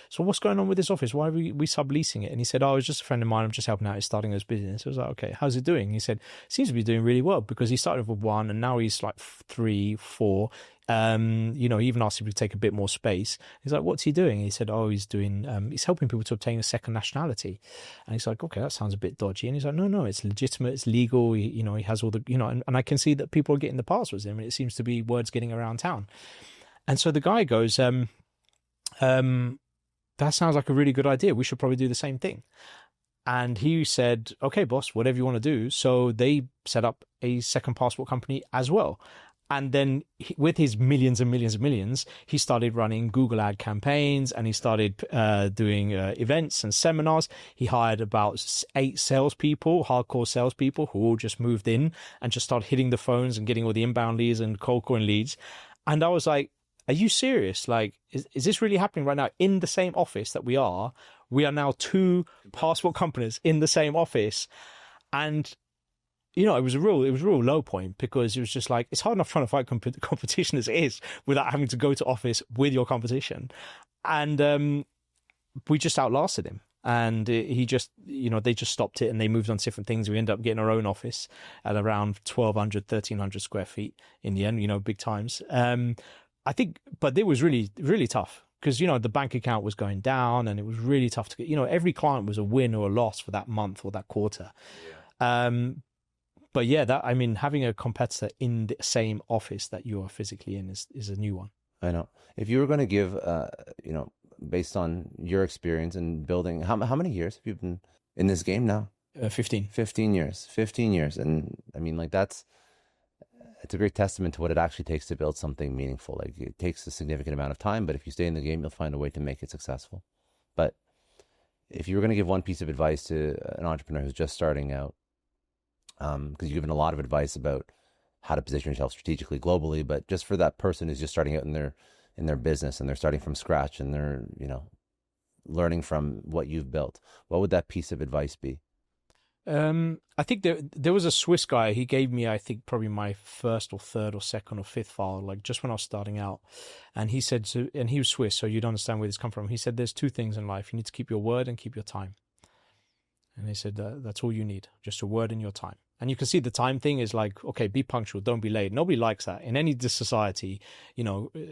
so what's going on with this office? Why are we subleasing it? And he said, oh, it's just a friend of mine. I'm just helping out. He's starting his business. I was like, okay, how's it doing? He said, seems to be doing really well because he started with 1 and now he's like 3, 4. He even asked him to take a bit more space. He's like, what's he doing? He said, oh, he's helping people to obtain a second nationality. And he's like, okay, that sounds a bit dodgy. And he's like, no, it's legitimate, it's legal. He has all the, and I can see that people are getting the passwords in him and it seems to be words getting around town. And so the guy goes, that sounds like a really good idea. We should probably do the same thing. And he said, okay, boss, whatever you want to do. So they set up a second passport company as well. And then with his millions and millions and millions, he started running Google ad campaigns and he started doing events and seminars. He hired about 8 salespeople, hardcore salespeople who all just moved in and just started hitting the phones and getting all the inbound leads and cold calling leads. And I was like, are you serious? Like, is this really happening right now in the same office that we are? We are now 2 passport companies in the same office. And, it was a real low point because it was just like, it's hard enough trying to fight competition as it is without having to go to office with your competition. And we just outlasted him. And he just, they just stopped it and they moved on to different things. We ended up getting our own office at around 1,200, 1,300 square feet in the end, big times. I think, but it was really, really tough because, the bank account was going down and it was really tough to get, every client was a win or a loss for that month or that quarter. Yeah. But yeah, having a competitor in the same office that you are physically in is a new one. I know. If you were going to give, based on your experience in building, how many years have you been in this game now? 15. 15 years. 15 years. And it's a great testament to what it actually takes to build something meaningful. Like it takes a significant amount of time, but if you stay in the game, you'll find a way to make it successful. But if you were going to give one piece of advice to an entrepreneur who's just starting out, because you've given a lot of advice about how to position yourself strategically globally, but just for that person who's just starting out in their business and they're starting from scratch and they're, learning from what you've built, what would that piece of advice be? I think there was a Swiss guy. He gave me, I think, probably my first or third or second or fifth file, like just when I was starting out. And he said, and he was Swiss, so you'd understand where this come from. He said, there's 2 things in life. You need to keep your word and keep your time. And he said, that's all you need, just your word and your time. And you can see the time thing is like, okay, be punctual, don't be late. Nobody likes that. In any society,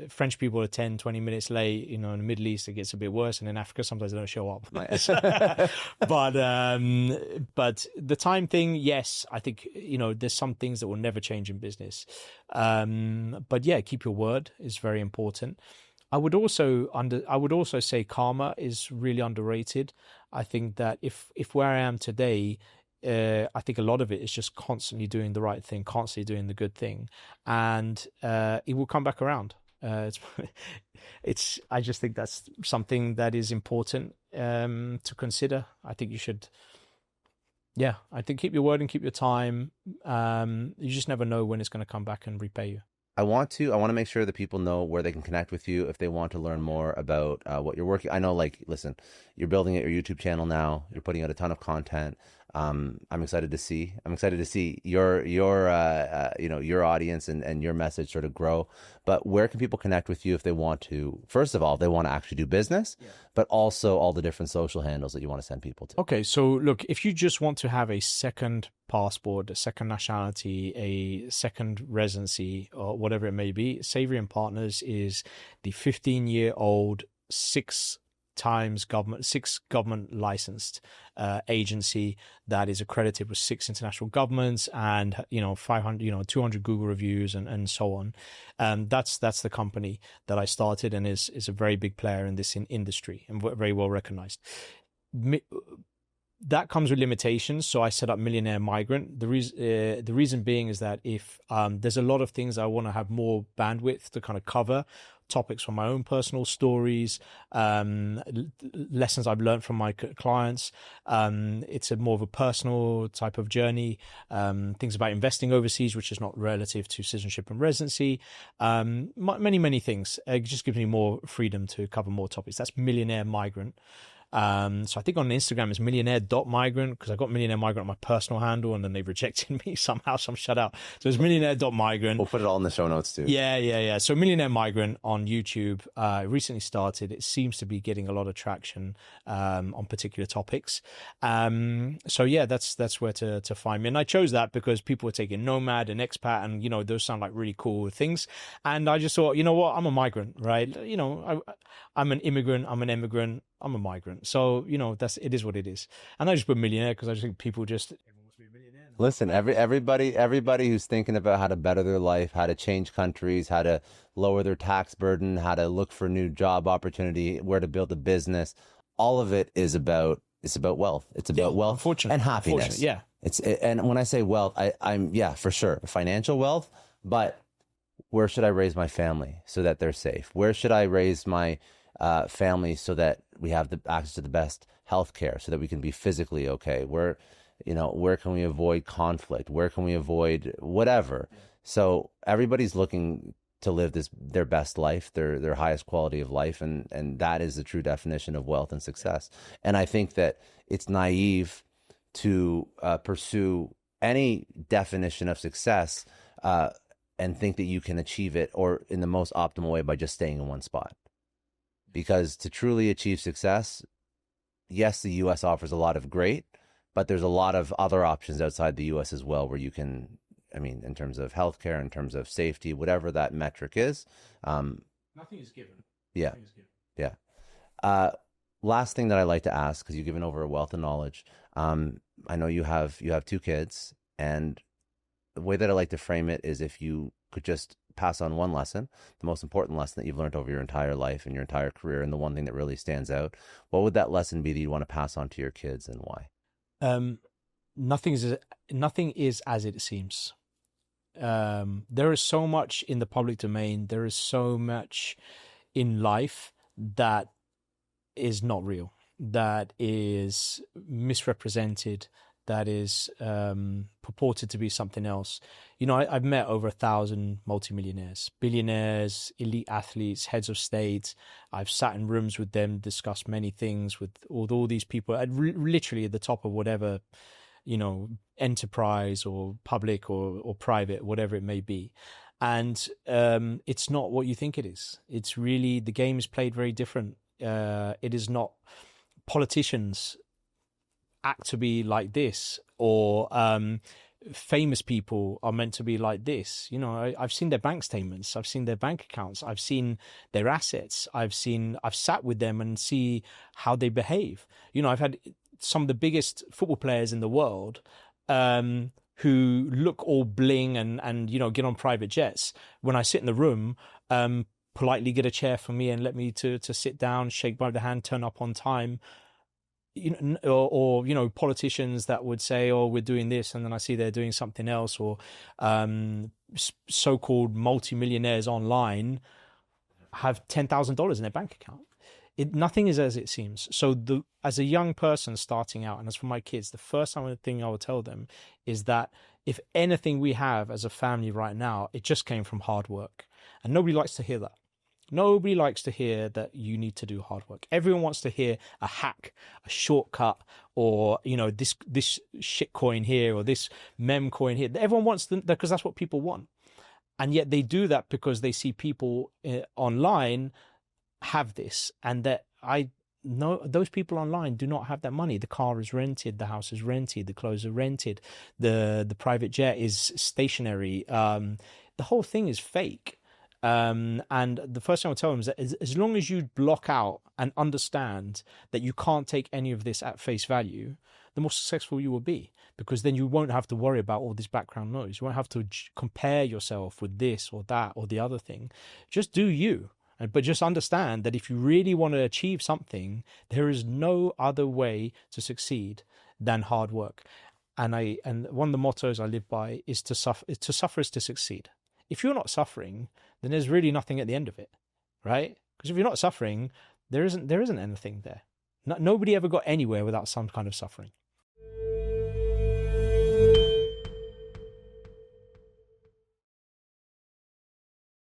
French people are 10, 20 minutes late. In the Middle East, it gets a bit worse. And in Africa, sometimes they don't show up. Nice. But the time thing, yes, I think, there's some things that will never change in business. But yeah, keep your word is very important. I would also say karma is really underrated. I think that if where I am today, I think a lot of it is just constantly doing the right thing, constantly doing the good thing, and it will come back around. I just think that's something that is important to consider. I think you should, I think keep your word and keep your time. You just never know when it's going to come back and repay you. I want to make sure that people know where they can connect with you if they want to learn more about what you're working. I know, listen, you're building your YouTube channel now. You're putting out a ton of content. I'm excited to see your audience and your message sort of grow. But where can people connect with you if they want to? First of all, if they want to actually do business, but also all the different social handles that you want to send people to. Okay, so look, if you just want to have a second passport, a second nationality, a second residency, or whatever it may be, Savory and Partners is the 15-year-old six government licensed agency that is accredited with 6 international governments and 500 200 Google reviews and so on. That's the company that I started and is a very big player in this industry and very well recognized. That comes with limitations, so I set up Millionaire Migrant. The reason being is that if there's a lot of things I want to have more bandwidth to kind of cover, topics from my own personal stories, lessons I've learned from my clients. It's more of a personal type of journey. Things about investing overseas, which is not relative to citizenship and residency. Many things. It just gives me more freedom to cover more topics. That's Millionaire Migrant. So I think on Instagram it's millionaire.migrant because I got Millionaire Migrant on my personal handle and then they rejected me somehow, so I'm shut out. So it's millionaire.migrant. We'll put it all in the show notes too. Yeah. So Millionaire Migrant on YouTube recently started. It seems to be getting a lot of traction on particular topics. So yeah, that's where to find me. And I chose that because people were taking nomad and expat and, those sound like really cool things. And I just thought, you know what, I'm a migrant, right? I'm an immigrant, I'm an immigrant, I'm a migrant. So, it is what it is. And I just put millionaire because I just think people just... Listen, everybody who's thinking about how to better their life, how to change countries, how to lower their tax burden, how to look for new job opportunity, where to build a business, all of it is about wealth. It's about wealth and happiness. Yeah. And when I say wealth, I'm for sure financial wealth, but where should I raise my family so that they're safe? Where should I raise my family so that we have the access to the best healthcare, so that we can be physically okay? Where can we avoid conflict? Where can we avoid whatever? Yeah. So everybody's looking to live their best life, their highest quality of life, and that is the true definition of wealth and success. And I think that it's naive to pursue any definition of success and think that you can achieve it or in the most optimal way by just staying in one spot. Because to truly achieve success, yes, the U.S. offers a lot of great, but there's a lot of other options outside the U.S. as well where you can, in terms of healthcare, in terms of safety, whatever that metric is. Nothing is given. Yeah. Nothing is given. Yeah. Last thing that I like to ask, because you've given over a wealth of knowledge. I know you have 2 kids, and the way that I like to frame it is if you could just pass on one lesson, the most important lesson that you've learned over your entire life and your entire career, and the one thing that really stands out, what would that lesson be that you want to pass on to your kids, and why? Nothing is as it seems. There is so much in the public domain. There is so much in life that is not real, that is misrepresented, that is purported to be something else. I've met over 1,000 multimillionaires, billionaires, elite athletes, heads of state. I've sat in rooms with them, discussed many things with all these people, literally at the top of whatever, enterprise or public or private, whatever it may be. And it's not what you think it is. It's really, the game is played very different. It is not politicians act to be like this, or famous people are meant to be like this. You know, I've seen their bank statements, I've seen their bank accounts, I've seen their assets, I've sat with them and see how they behave. You know, I've had some of the biggest football players in the world who look all bling and you know, get on private jets. When I sit in the room, politely get a chair for me and let me to sit down, shake by the hand, turn up on time. You know, or you know, politicians that would say, "Oh, we're doing this," and then I see they're doing something else, or so-called multimillionaires online have $10,000 in their bank account. Nothing is as it seems. So, as a young person starting out, and as for my kids, the first thing I would tell them is that if anything we have as a family right now, it just came from hard work, and nobody likes to hear that. Nobody likes to hear that you need to do hard work. Everyone wants to hear a hack, a shortcut, or, you know, this shit coin here or this mem coin here. Everyone wants them because that's what people want. And yet they do that because they see people online have this, and that I know those people online do not have that money. The car is rented, the house is rented, the clothes are rented, the private jet is stationary. The whole thing is fake. And the first thing I'll tell them is that as long as you block out and understand that you can't take any of this at face value, the more successful you will be, because then you won't have to worry about all this background noise. You won't have to compare yourself with this or that or the other thing. Just do you. But just understand that if you really want to achieve something, there is no other way to succeed than hard work. And one of the mottos I live by is to suffer is to succeed. If you're not suffering, then there's really nothing at the end of it, right? Because if you're not suffering, there isn't anything there. Nobody ever got anywhere without some kind of suffering.